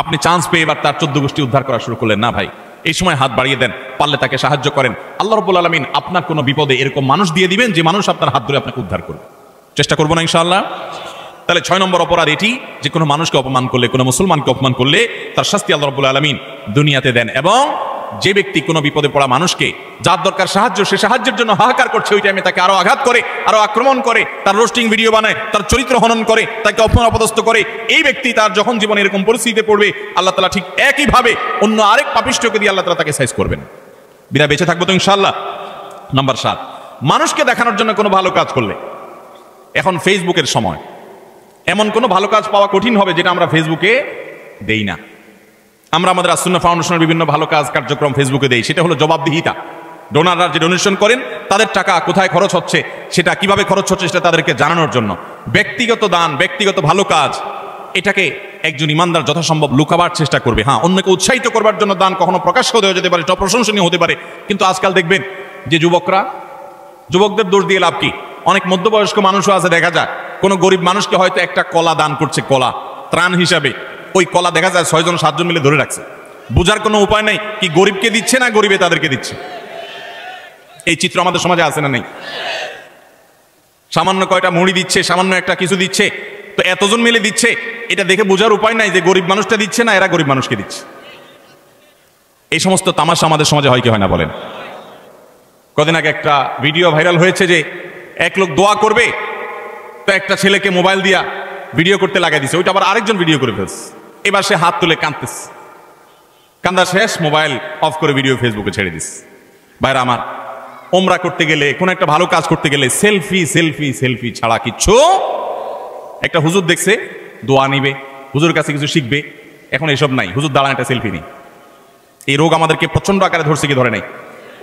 আপনি চান্স পেয়ে এবার তার 14 গোষ্ঠী উদ্ধার করা শুরু করলেন না ভাই। এই সময় হাত বাড়িয়ে দেন, পারলে তাকে সাহায্য করেন। আল্লাহ রাব্বুল আলামিন আপনার কোনো বিপদে এরকম মানুষ দিয়ে দিবেন যে মানুষ আপনার হাত ধরে আপনাকে উদ্ধার করবে। চেষ্টা করবো না ইনশাআল্লাহ? তাহলে 6 নম্বর অপরাধ এটি যে কোনো মানুষকে অপমান করলে, কোনো মুসলমানকে অপমান করলে তার শাস্তি আল্লাহ রাব্বুল আলামিন দুনিয়াতে দেন। এবং যে ব্যক্তি কোনো বিপদে পড়া মানুষকে, যার দরকার সাহায্য, সে সাহায্যের জন্য হাহাকার করছে, ওই টাইমে তাকে আরো আঘাত করে, আরো আক্রমণ করে, তার রোস্টিং ভিডিও বানায়, তার চরিত্র হনন করে, তাকে অপমান অপদস্থ করে, এই ব্যক্তি তার যখন জীবনে এরকম পরিস্থিতিতে পড়বে, আল্লাহ তাআলা ঠিক একইভাবে অন্য আরেক পাপিষ্ঠকে দিয়ে আল্লাহ তাআলা তাকে সাইজ করবেন। বিনা বেঁচে থাকবো তো ইনশাআল্লাহ। নাম্বার 7, মানুষকে দেখানোর জন্য কোনো ভালো কাজ করলে, এখন ফেসবুকের সময়, এমন কোনো ভালো কাজ পাওয়া কঠিন হবে যেটা আমরা ফেসবুকে দেই না। আমরা আমাদের আসুন্নাহ ফাউন্ডেশনের বিভিন্ন ভালো কাজ কার্যক্রম ফেসবুকে দেই, সেটা হলো জবাবদিহিতা। ডোনাররা যে ডোনেশন করেন তাদের টাকা কোথায় খরচ হচ্ছে, সেটা কিভাবে খরচ হচ্ছে, সেটা তাদেরকে জানানোর জন্য। ব্যক্তিগত দান, ব্যক্তিগত ভালো কাজ, এটাকে একজন ইমানদার যথাসম্ভব লুকাবার চেষ্টা করবে। হ্যাঁ, অন্যকে উৎসাহিত করবার জন্য দান কখনো প্রকাশ্য হয়ে যেতে পারে, প্রশংসনীয় হতে পারে, কিন্তু আজকাল দেখবেন যে যুবকদের দোষ দিয়ে লাভ কি? অনেক মধ্যবয়স্ক মানুষও আছে, দেখা যায় কোনো গরিব মানুষকে হয়তো একটা কলা দান করছে, কলা ত্রাণ হিসাবে, ওই কলা দেখা যায় 6 জন 7 জন মিলে ধরে রাখছে। বোঝার কোনো উপায় নেই কি গরিবকে দিচ্ছে না গরিবে তাদেরকে দিচ্ছে। এই চিত্র আমাদের সমাজে আছে না নেই? সামান্য কয়টা মুড়ি দিচ্ছে, সামান্য একটা কিছু দিচ্ছে, তো এতজন মিলে দিচ্ছে, এটা দেখে বোঝার উপায় নাই যে গরিব মানুষটা দিচ্ছে না এরা গরিব মানুষকে দিচ্ছে। এই সমস্ত তামাশা আমাদের সমাজে হয় কি হয় না বলেন? কদিন আগে একটা ভিডিও ভাইরাল হয়েছে যে এক লোক দোয়া করবে, তো একটা ছেলেকে মোবাইল দিয়া ভিডিও করতে লাগাই দিছে, ওইটা আবার আরেকজন ভিডিও করে ফেলছে। এবার সে হাত তুলে কাঁদতেছে, কান্দা শেষ, মোবাইল অফ করে ভিডিও ফেসবুকে ছেড়ে দিস। ভাইরা আমার, ওমরা করতে গেলে, কোন একটা ভালো কাজ করতে গেলে সেলফি সেলফি সেলফি ছাড়া কিচ্ছু। একটা হুজুর দেখছে দোয়া নিবে, হুজুরের কাছে কিছু শিখবে, এখন এসব নাই, হুজুর দাঁড়ান একটা সেলফি নেই। এই রোগ আমাদেরকে প্রচন্ড আকারে ধরছে কি ধরে নাই?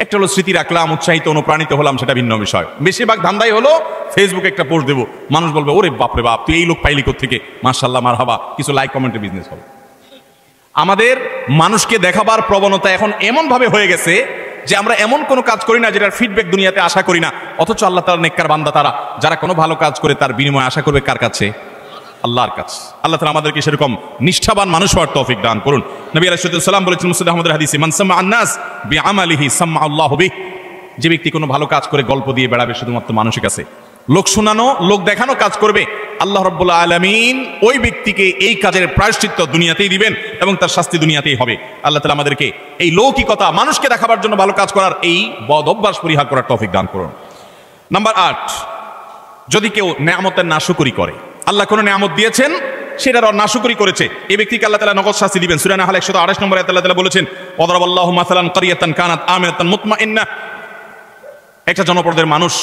একটা হলো স্মৃতি রাখলাম, উৎসাহিত অনুপ্রাণিত হলাম, সেটা ভিন্ন বিষয়। বেশিরভাগ ধান্দাই হলো ফেসবুকে একটা পোস্ট দেবো, মানুষ বলবে ওরে বাপরে বাপ, তুই এই লোক পাইলি কোত্থেকে, মাশাআল্লাহ মারহাবা, কিছু লাইক কমেন্টে বিজনেস হবে। আমাদের মানুষকে দেখাবার প্রবণতা এখন এমন ভাবে হয়ে গেছে যে আমরা এমন কোনো কাজ করি না যেটার ফিডব্যাক দুনিয়াতে আশা করি না, অথচ আল্লাহ তাআলা নেককার বান্দা তারা যারা কোনো ভালো কাজ করে তার বিনিময়ে আশা করবে কার কাছে? আল্লাহর কাছে। আল্লাহ তাআলা আমাদেরকে সেরকম নিষ্ঠাবান মানুষ হওয়ার তৌফিক দান করুন। নবী আলাইহিস সালাম বলেছেন মুসনাদ আহমদের হাদিসে, মান সাম্মা আন-নাস বিআমালিহি সাম্মা আল্লাহু বিহি, যে ব্যক্তি কোনো ভালো কাজ করে গল্প দিয়ে বেড়াবে শুধুমাত্র মানুষের কাছে, লোক শোনানো, লোক দেখানো কাজ করবে, আল্লাহ রাব্বুল আলামিন ওই ব্যক্তিকে এই কাজের প্রায়শ্চিত্ত দুনিয়াতেই দিবেন এবং তার শাস্তি দুনিয়াতেই হবে। আল্লাহ তাআলা আমাদেরকে এই লৌকিকতা, মানুষকে দেখাবার জন্য ভালো কাজ করার এই বদ অভ্যাস পরিহার করার তৌফিক দান করুন। নাম্বার 8, যদি কেউ নেয়ামতের নাশুকরি করে, আল্লাহ কোন নেয়ামত দিয়েছেন সেটার নাশুকরি করেছে, এই ব্যক্তিকে আল্লাহ তাআলা নগদ শাস্তি দিবেন। সূরা নাহল 128 নম্বরে আল্লাহ তাআলা বলেছেন, ওয়াদারাবাল্লাহু মাসালান কারিয়াতান কানাত আমিনাতান মুতমাইন্নাহ, একটা জনপদের মানুষ,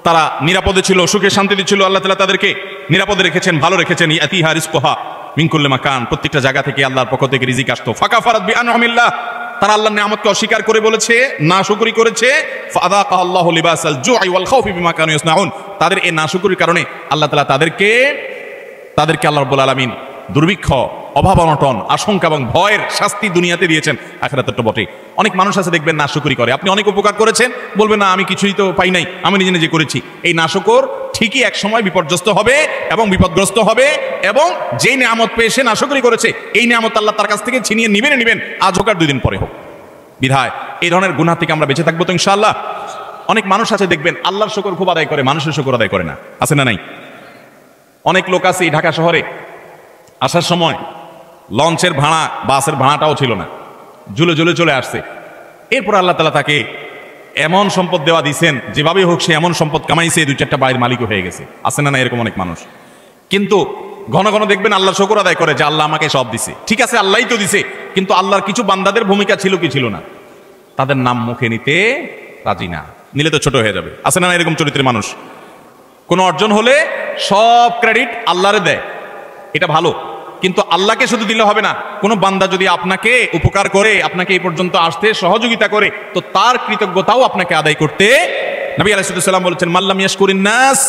তারা নিরাপদে ছিল, সুখে শান্তিতে ছিল, আল্লাহ তাআলা তাদেরকে নিরাপদে রেখেছেন, ভালো রেখেছেন। ইয়াতিহা রিজকুহা মিন কুল্লি মাকান, প্রত্যেকটা জায়গা থেকে আল্লাহর পক্ষ থেকে রিজিক আসতো। ফাকাফারাত বিআনউমিল্লাহ, তারা আল্লাহর নিয়ামতকে অস্বীকার করে বলেছে, নাশুকরি করেছে। ফাযাকাহা আল্লাহু লিবাসাল জুই ওয়াল খাউফি বিমা কানু ইয়াসনাউন, তাদের এই নাশুকরির কারণে আল্লাহ তাআলা তাদেরকে আল্লাহ রাব্বুল আলামিন দুর্ভিক্ষ, অভাব অনটন, আশঙ্কা এবং ভয়ের শাস্তি দুনিয়াতে দিয়েছেন, আখিরাতে তো বটে। অনেক মানুষ আছে দেখবেন নাশুকরি করে, আপনি অনেক উপকার করেছেন, বলবেন না আমি কিছুই তো পাই নাই, আমি নিজে নিজে করেছি। এই নাশুকর ঠিকই এক সময় বিপর্যস্ত হবে এবং বিপদগ্রস্ত হবে, এবং যেই নিয়ামত পেয়ে সে নাশুকরি করেছে, এই নিয়ামত আল্লাহ তার কাছ থেকে ছিনিয়ে নিবেন, আজ হোক আর 2 দিন পরে হোক। বিধায় এই ধরনের গুনাহ থেকে আমরা বেঁচে থাকবো তো ইনশাআল্লাহ। অনেক মানুষ আছে দেখবেন আল্লাহর শুকর খুব আদায় করে, মানুষের শুকর আদায় করে না, আছে না নাই? অনেক লোক আছে ঢাকা শহরে আসার সময় লঞ্চের ভাড়া, বাসের ভাড়াটাও ছিল না, ঝুলে চলে আসছে। এরপর আল্লাহ তাআলা তাকে এমন সম্পদ দেওয়া দিয়েছেন, যেভাবে হোক সে এমন সম্পদ কামাইছে, 2-4টা বাড়ির মালিকও হয়ে গেছে, আছে না এরকম অনেক মানুষ। কিন্তু ঘন ঘন দেখবেন আল্লাহর শুকর আদায় করে যে আল্লাহ আমাকে সব দিছে। ঠিক আছে, আল্লাহই তো দিছে, কিন্তু আল্লাহর কিছু বান্দাদের ভূমিকা ছিল কি ছিল না, তাদের নাম মুখে নিতে রাজি না, নিলে তো ছোট হয়ে যাবে, আছে না এরকম চরিত্রের মানুষ। কোন অর্জন হলে সব ক্রেডিট আল্লাহরে দেয়, এটা ভালো, কিন্তু আল্লাহকে শুধু দিলে হবে না। কোনো বান্দা যদি আপনাকে উপকার করে, আপনাকে এই পর্যন্ত আসতে সহযোগিতা করে, তো তার কৃতজ্ঞতাও আপনাকে আদায় করতে। নবী আলাইহিস সালাম বলেছেন, মাল্লাম ইয়াশকুরিন নাস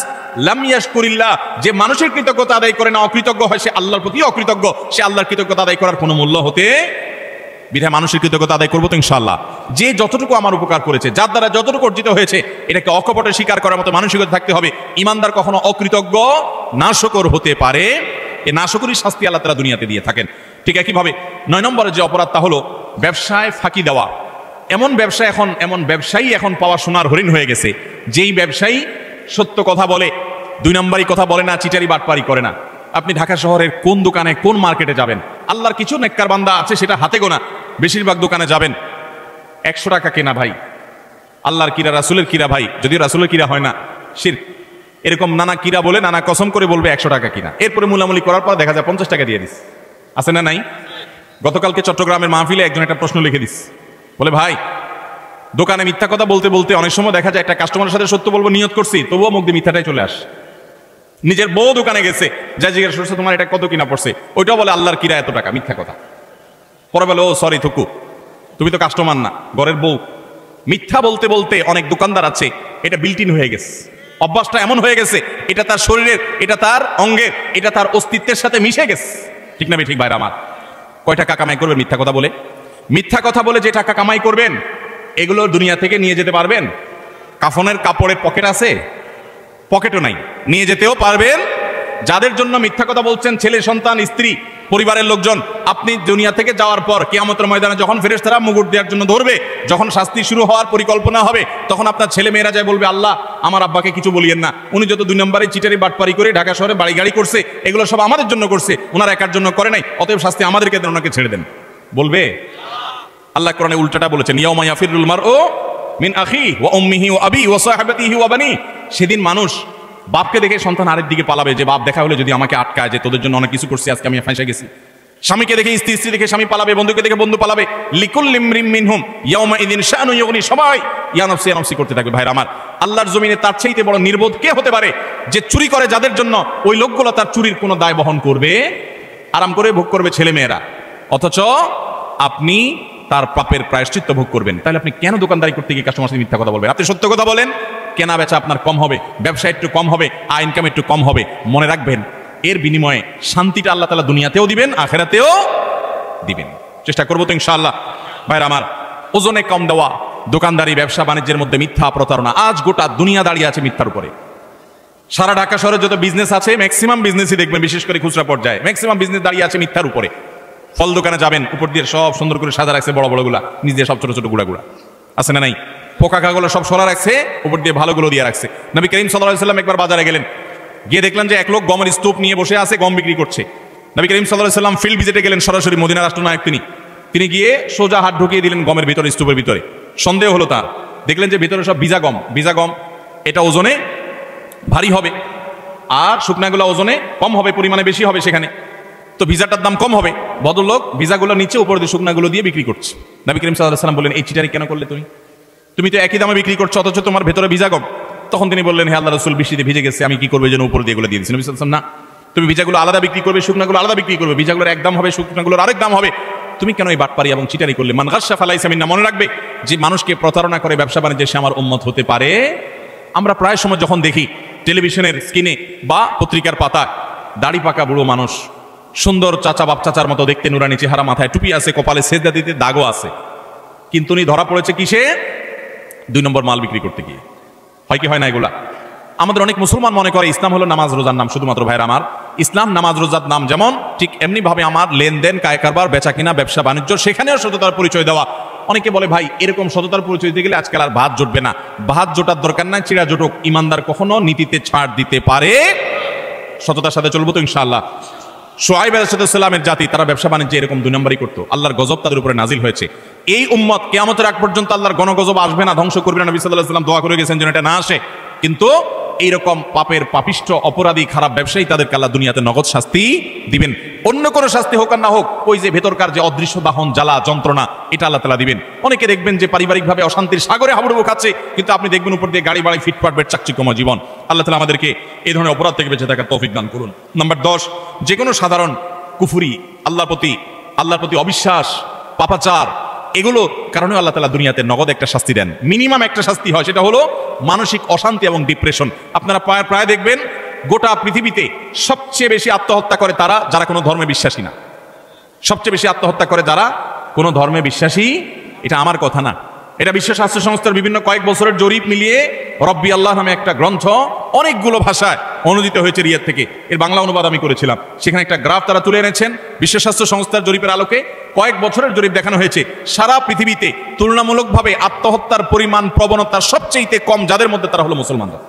লাম ইয়াশকুরিল্লাহ, যে মানুষের কৃতজ্ঞতা আদায় করে না, অকৃতজ্ঞ হয়, সে আল্লাহর প্রতি অকৃতজ্ঞ, সে আল্লাহর কৃতজ্ঞতা আদায় করার কোনো মূল্য হতে। বিধায় মানুষের কৃতজ্ঞতা আদায় করবো তো ইনশাআল্লাহ। যে যতটুকু আমার উপকার করেছে, যার দ্বারা যতটুকু অর্জিত হয়েছে, এটাকে অকপটে স্বীকার করার মতো মানসিকতা থাকতে হবে। ইমানদার কখনো অকৃতজ্ঞ, নাশকর হতে পারে, এই নাশকরির শাস্তি আল্লাহ তাআলা দুনিয়াতে দিয়ে থাকেন। ঠিক একইভাবে 9 নম্বরের যে অপরাধ, তা হলো ব্যবসায় ফাঁকি দেওয়া। এমন ব্যবসায়ী এখন পাওয়া সোনার হরিণ হয়ে গেছে, যেই ব্যবসায়ী সত্য কথা বলে, দুই নম্বরই কথা বলে না, চিটারি বাটপারি করে না। আপনি ঢাকা শহরের কোন দোকানে কোন মার্কেটে যাবেন, আল্লাহর কিছু নেককার বান্দা আছে সেটা হাতে গোনা, বেশিরভাগ দোকানে যাবেন 100 টাকা কেনা ভাই, আল্লাহর কিরা রাসূলের কিরা ভাই, যদিও রাসূলের কিরা হয় না, শিরক। এরকম নানা কিরা বলে নানা কসম করে বলবে 100 টাকা কিনা, এরপরে মূলামূলি করার পর দেখা যায় 50 টাকা দিয়ে দিস। আছে না নাই? গতকালকে চট্টগ্রামের মাহফিলে একজন একটা প্রশ্ন লিখে দিস, বলে ভাই দোকানে মিথ্যা কথা বলতে বলতে অনেক সময় দেখা যায় একটা কাস্টমারের সাথে সত্য বলবো নিয়ত করছি, তবুও মুখ দিয়ে মিথ্যাটাই চলে আস। নিজের বউ দোকানে গেছে, যা জিজ্ঞাসা করছে তোমার এটা কত কিনা পড়ছে, ওইটাও বলে আল্লাহর কিরা এত টাকা, মিথ্যা কথা। পরে বলে ও সরি থুকু, তুমি তো কাস্টমার না, ঘরের বউ। মিথ্যা বলতে বলতে অনেক দোকানদার আছে এটা বিল্ট-ইন হয়ে গেছে, অভ্যাসটা এমন হয়ে গেছে, এটা তার শরীরের, এটা তার অঙ্গের, এটা তার অস্তিত্বের সাথে মিশে গেছে। ঠিক না ঠিক ভাইরা আমার? কয় টাকা কামাই করবেন মিথ্যা কথা বলে? মিথ্যা কথা বলে যে টাকা কামাই করবেন এগুলো দুনিয়া থেকে নিয়ে যেতে পারবেন? কাফনের কাপড়ে পকেট আছে? পকেটও নাই, নিয়ে যেতেও পারবেন? যাদের জন্য মিথ্যা কথা বলছেন, ছেলে সন্তান স্ত্রী পরিবারের লোকজন, আপনি দুনিয়া থেকে যাওয়ার পর কিয়ামতের ময়দানে যখন ফেরেশতারা মুকুট দেওয়ার জন্য ধরবে, যখন শাস্তি শুরু হওয়ার পরিকল্পনা হবে, তখন আপনার ছেলে মেয়েরা যায় বলবে আল্লাহ আমার আব্বাকে কিছু বলিয়েন না, উনি যত 2 নম্বরে চিটারি বাটপারি করে ঢাকা শহরে বাড়ি গাড়ি করছে এগুলো সব আমাদের জন্য করছে, ওনার একার জন্য করে নাই, অতএব শাস্তি আমাদেরকে দেন, ওনাকে ছেড়ে দেন। বলবে? আল্লাহ কোরআনে উল্টাটা বলেছেন, ইয়াউমা ইয়াফিরুল মারউ মিন আখিহি ওয়া উম্মিহি ওয়া আবিহি ওয়া সাহিবাতিহি ওয়া বানি। সেদিন মানুষ বাপকে দেখে সন্তান আরেক দিকে পালাবে, যে বাপ দেখা হলে যদি আমাকে আটকায়, যে তোদের জন্য অনেক কিছু করছি, আজকে আমি ফাঁসে গেছি। স্বামীকে দেখে স্ত্রী, স্ত্রী দেখে স্বামী পালাবে, বন্ধুকে দেখে বন্ধু পালাবে। লিকুল্লি ইমরিম মিনহুম ইয়াউমা ইযিন শানু ইউগনি, সবাই ইয়া নাফসি ইয়া নাফসি করতে থাকবে। ভাইরা আমার, আল্লাহর জমিনে তার চাইতে বড় নির্বোধ কে হতে পারে যে চুরি করে যাদের জন্য, ওই লোকগুলো তার চুরির কোনো দায় বহন করবে, আরাম করে ভোগ করবে ছেলে মেয়েরা, অথচ আপনি তার পাপের প্রায়শ্চিত্ত ভোগ করবেন। তাহলে আপনি কেন দোকানদারি করতে গিয়ে কাস্টমার সাথে মিথ্যা কথা বলবেন? আপনি সত্য কথা বলেন, কেনা বেচা আপনার কম হবে, ব্যবসা একটু কম হবে, আয় ইনকাম একটু কম হবে। মনে রাখবেন এর বিনিময়ে শান্তিটা আল্লাহ তাআলা দুনিয়াতেও দিবেন, আখিরাতেও দিবেন। চেষ্টা করবো তো ইনশাআল্লাহ। ভাইরা আমার, ওজনে কম দেওয়া, দোকানদারি ব্যবসা বাণিজ্যের মধ্যে মিথ্যা প্রতারণা, আজ গোটা দুনিয়া দাঁড়িয়ে আছে মিথ্যার উপরে। সারা ঢাকা শহরে যত বিজনেস আছে ম্যাক্সিমাম বিজনেসই দেখবেন, বিশেষ করে খুচরা পর্যায়ে ম্যাক্সিমাম বিজনেস দাঁড়িয়ে আছে মিথ্যার উপরে। ফল দোকানে যাবেন, উপর দিয়ে সব সুন্দর করে সাজা রাখছে বড় বড়গুলা, নিচ দিয়ে সব ছোট ছোট গুড়া গুড়া আছে না নাই? পোকা খাগুলো সব সরা রাখছে, উপর দিয়ে ভালোগুলো দিয়ে রাখছে। নবী করিম সাল্লাল্লাহু আলাইহি ওয়াসাল্লাম একবার বাজারে গেলেন, গিয়ে দেখলেন যে এক লোক গমের স্তূপ নিয়ে বসে আছে, গম বিক্রি করছে। নবী করিম সাল্লাল্লাহু আলাইহি ওয়াসাল্লাম ফিল্ড ভিজিটে গেলেন, সরাসরি মদিনা রাষ্ট্রনায়ক তিনি গিয়ে সোজা হাত ঢুকিয়ে দিলেন গমের ভিতরে, স্তূপের ভিতরে। সন্দেহ হলো তার, দেখলেন যে ভিতরে সব ভিজা গম, এটা ওজনে ভারী হবে, আর শুকনাগুলো ওজনে কম হবে, পরিমাণে বেশি হবে সেখানে, তো ভিজাটার দাম কম হবে। ভদ্রলোক ভিজাগুলো নিচে, উপর দিয়ে শুকনাগুলো দিয়ে বিক্রি করছে। নবী করিম সাল্লাল্লাহু আলাইহি ওয়াসাল্লাম বললেন, এই চিটারি কেন করলে তুমি তো একই দামে বিক্রি করছো, অথচ তোমার ভেতরে ভিজা গম। তখন তিনি বললেন, হে আল্লাহর রাসূল, বৃষ্টিতে ভিজে গেছে, আমি কি করবো, যেন উপর দিয়ে এগুলো দিয়ে দিচ্ছি। নবী সাল্লাল্লাহু আলাইহি ওয়াসাল্লাম, না, তুমি ভিজাগুলো আলাদা বিক্রি করবে, শুকনাগুলো আলাদা বিক্রি করবে, ভিজাগুলোর এক দাম হবে, শুকনাগুলোর আরেক দাম হবে। তুমি কেন এই বাটপারি এবং চিটারি করলে? মান গাশশা ফালাইসা মিন্না। মনে রাখবে, যে মানুষকে প্রতারণা করে ব্যবসা বাণিজ্যে সে আমার উম্মত হতে পারে। আমরা প্রায় সময় যখন দেখি টেলিভিশনের স্ক্রিনে বা পত্রিকার পাতায়, দাড়ি পাকা বুড়ো মানুষ, সুন্দর চাচা বাপ চাচার মতো দেখতে, নুরানি চেহারা, মাথায় টুপি আছে, কপালে সেজদা দিতে দাগও আছে, কিন্তু উনি ধরা পড়েছে কিসে? 2 নম্বর মাল বিক্রি করতে গিয়ে। হয় কি হয় না এগুলা? আমাদের অনেক মুসলমান মনে করে ইসলাম হলো নামাজ রোজার নাম শুধুমাত্র। ভাইরা আমার, ইসলাম নামাজ রোজার নাম যেমন, ঠিক এমনি ভাবে আমার লেনদেন, কায় কারবার, বেচা কিনা, ব্যবসা বাণিজ্য, সেখানেও সততার পরিচয় দেওয়া। অনেকে বলে ভাই এরকম সততার পরিচয় দিতে গেলে আজকাল আর ভাত জুটবে না। ভাত জোটার দরকার নাই, চিড়া জোটক। ইমানদার কখনো নীতিতে ছাড় দিতে পারে। সততার সাথে চলবো তো ইনশাআল্লাহ। শুআয়ব আলাইহিস সালামের জাতি, তারা ব্যবসা বাণিজ্যে এরকম 2 নম্বরই করতো। আল্লাহর গজব তাদের উপরে নাজিল হয়েছে। এই উম্মত কিয়ামতের আগ পর্যন্ত আল্লাহর গণগজব আসবে না, ধ্বংস করবে না। নবী সাল্লাল্লাহু আলাইহি ওয়াসাল্লাম দোয়া করে গেছেন যেন এটা না আসে। কিন্তু এইরকম পাপের পাপিষ্ঠ অপরাধী খারাপ ব্যবসায়ী, তাদেরকে আল্লাহ দুনিয়াতে নগদ শাস্তি দিবেন। অন্য কোনো শাস্তি হোক আর না হোক, ওই যে ভেতরকার যে অদৃশ্য দাহন, জ্বালা, যন্ত্রণা, এটা আল্লাহ তাআলা দিবেন। অনেকে দেখবেন যে পারিবারিকভাবে অশান্তির সাগরে হাবুডুবু খাচ্ছে, কিন্তু আপনি দেখবেন উপর দিয়ে গাড়ি বাড়ি ফিটফাট বেট চাকচিক্যময় জীবন। আল্লাহ তাআলা আমাদেরকে এই ধরনের অপরাধ থেকে বেঁচে থাকার তৌফিক দান করুন। নাম্বার 10, যে কোনো সাধারণ কুফরি, আল্লাহর প্রতি অবিশ্বাস, পাপাচার, এগুলোর কারণে আল্লাহ তাআলা দুনিয়াতে নগদ একটা শাস্তি দেন। মিনিমাম একটা শাস্তি হয়, সেটা হলো মানসিক অশান্তি এবং ডিপ্রেশন। আপনারা প্রায় দেখবেন গোটা পৃথিবীতে সবচেয়ে বেশি আত্মহত্যা করে তারা যারা কোনো ধর্মে বিশ্বাসী না। সবচেয়ে বেশি আত্মহত্যা করে যারা কোনো ধর্মে বিশ্বাসী। এটা আমার কথা না, এটা বিশ্ব স্বাস্থ্য সংস্থার বিভিন্ন কয়েক বছরের জরিপ মিলিয়ে রব্বি আল্লাহ নামে একটা গ্রন্থ অনেকগুলো ভাষায় অনুদিত হয়েছে রিয়াদ থেকে। এর বাংলা অনুবাদ আমি করেছিলাম। সেখানে একটা গ্রাফ তারা তুলে এনেছেন। বিশ্ব স্বাস্থ্য সংস্থার জরিপের আলোকে কয়েক বছরের জরিপ দেখানো হয়েছে। সারা পৃথিবীতে তুলনামূলকভাবে আত্মহত্যার পরিমাণ, প্রবণতা সবচেয়ে কম যাদের মধ্যে, তারা হলো মুসলমানরা।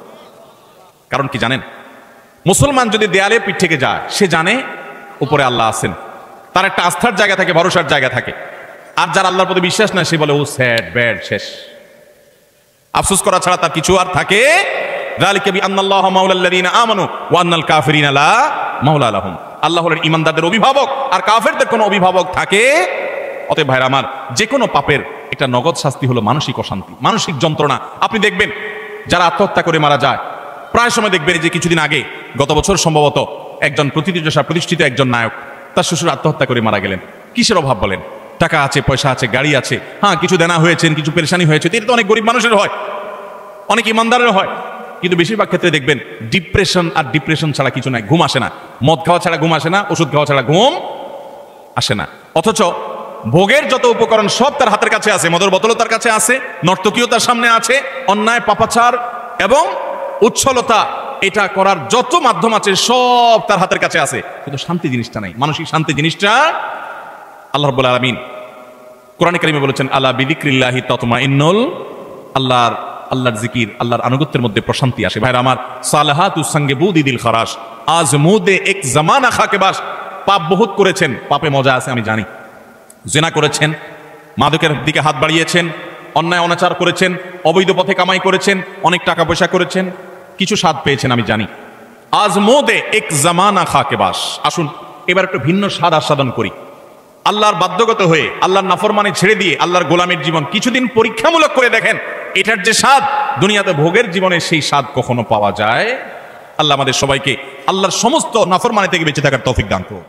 কারণ কি জানেন? মুসলমান যদি দেয়ালে পিঠ থেকে যায়, সে জানে উপরে আল্লাহ আছেন, তার একটা আস্থার জায়গা থাকে, ভরসার জায়গা থাকে। আর যার আল্লাহর প্রতি বিশ্বাস না, সে বলে ও স্যাড ব্যাড, শেষ। আফসোস করা ছাড়া তার কিছু আর থাকে। যালিকা বিআন্নাল্লাহা মাওলাল্লাযীনা আমানু ওয়া আন্নাল কাফিরিনা লা মাওলা লাহুম। আল্লাহ হলেন ঈমানদারদের অভিভাবক, আর কাফেরদের কোনো অভিভাবক থাকে। অতএব ভাইরা আমার, যে কোনো পাপের একটা নগদ শাস্তি হলো মানসিক অশান্তি, মানসিক যন্ত্রণা। আপনি দেখবেন যারা আত্মহত্যা করে মারা যায়, প্রায় সময় দেখবেন যে কিছুদিন আগে, গত বছর সম্ভবত, একজন প্রতিষ্ঠিত একজন নায়ক, তার শ্বশুর আত্মহত্যা করে মারা গেলেন। কিসের অভাব বলেন? টাকা আছে, পয়সা আছে, গাড়ি আছে, হ্যাঁ কিছু দেনা হয়েছেন, কিছু পেরেশানি হয়েছে, এটা তো অনেক গরিব মানুষের হয়, অনেক ইমানদারের হয়। কিন্তু বেশিরভাগ ক্ষেত্রে দেখবেন ডিপ্রেশন আর ডিপ্রেশন ছাড়া কিছু নাই, ঘুম আসে না। মদ খাওয়া ছাড়া ঘুম আসে না, ওষুধ খাওয়া ছাড়া ঘুম আসে না। অথচ ভোগের যত উপকরণ সব তার হাতের কাছে আছে, মদের বোতলও তার কাছে আছে, নর্তকীও তার সামনে আছে, অন্যায় পাপাচার এবং উচ্ছলতা এটা করার যত মাধ্যম আছে সব তার হাতের কাছে আছে, কিন্তু শান্তি জিনিসটা নাই, মানসিক শান্তি জিনিসটা। আল্লাহ রাব্বুল আলামিন কোরআনে কারিমে বলেছেন, আলা বিযিক্রিল্লাহি তাতমাইন্নুল, আল্লাহর জিকির, আল্লাহর আনুগত্যের মধ্যে প্রশান্তি আসে। ভাইরা আমার, সালাহাতুস সঙ্গে বুদিদিল খারাস, আজ মুদে এক জামানা খাকে বাস। পাপ বহুত করেছেন, পাপে মজা আছে আমি জানি। জিনা করেছেন, মাদকের দিকে হাত বাড়িয়েছেন, অন্যায় অনাচার করেছেন, অবৈধ পথে কামাই করেছেন, অনেক টাকা পয়সা করেছেন, কিছু স্বাদ পেয়েছেন আমি জানি। আজ মোদে এক জামানা খাকে বাস। আসুন এবার একটু ভিন্ন স্বাদ আস্বাদন করি। আল্লাহর বাধ্যগত হয়ে, আল্লাহর নাফরমানি ছেড়ে দিয়ে আল্লাহর গোলামের জীবন কিছুদিন পরীক্ষামূলক করে দেখেন, এটার যে স্বাদ দুনিয়াতে ভোগের জীবনে, সেই স্বাদ কখনো পাওয়া যায়? আল্লাহ আমাদের সবাইকে আল্লাহর সমস্ত নাফরমানি থেকে বেঁচে থাকার তৌফিক দান করুন।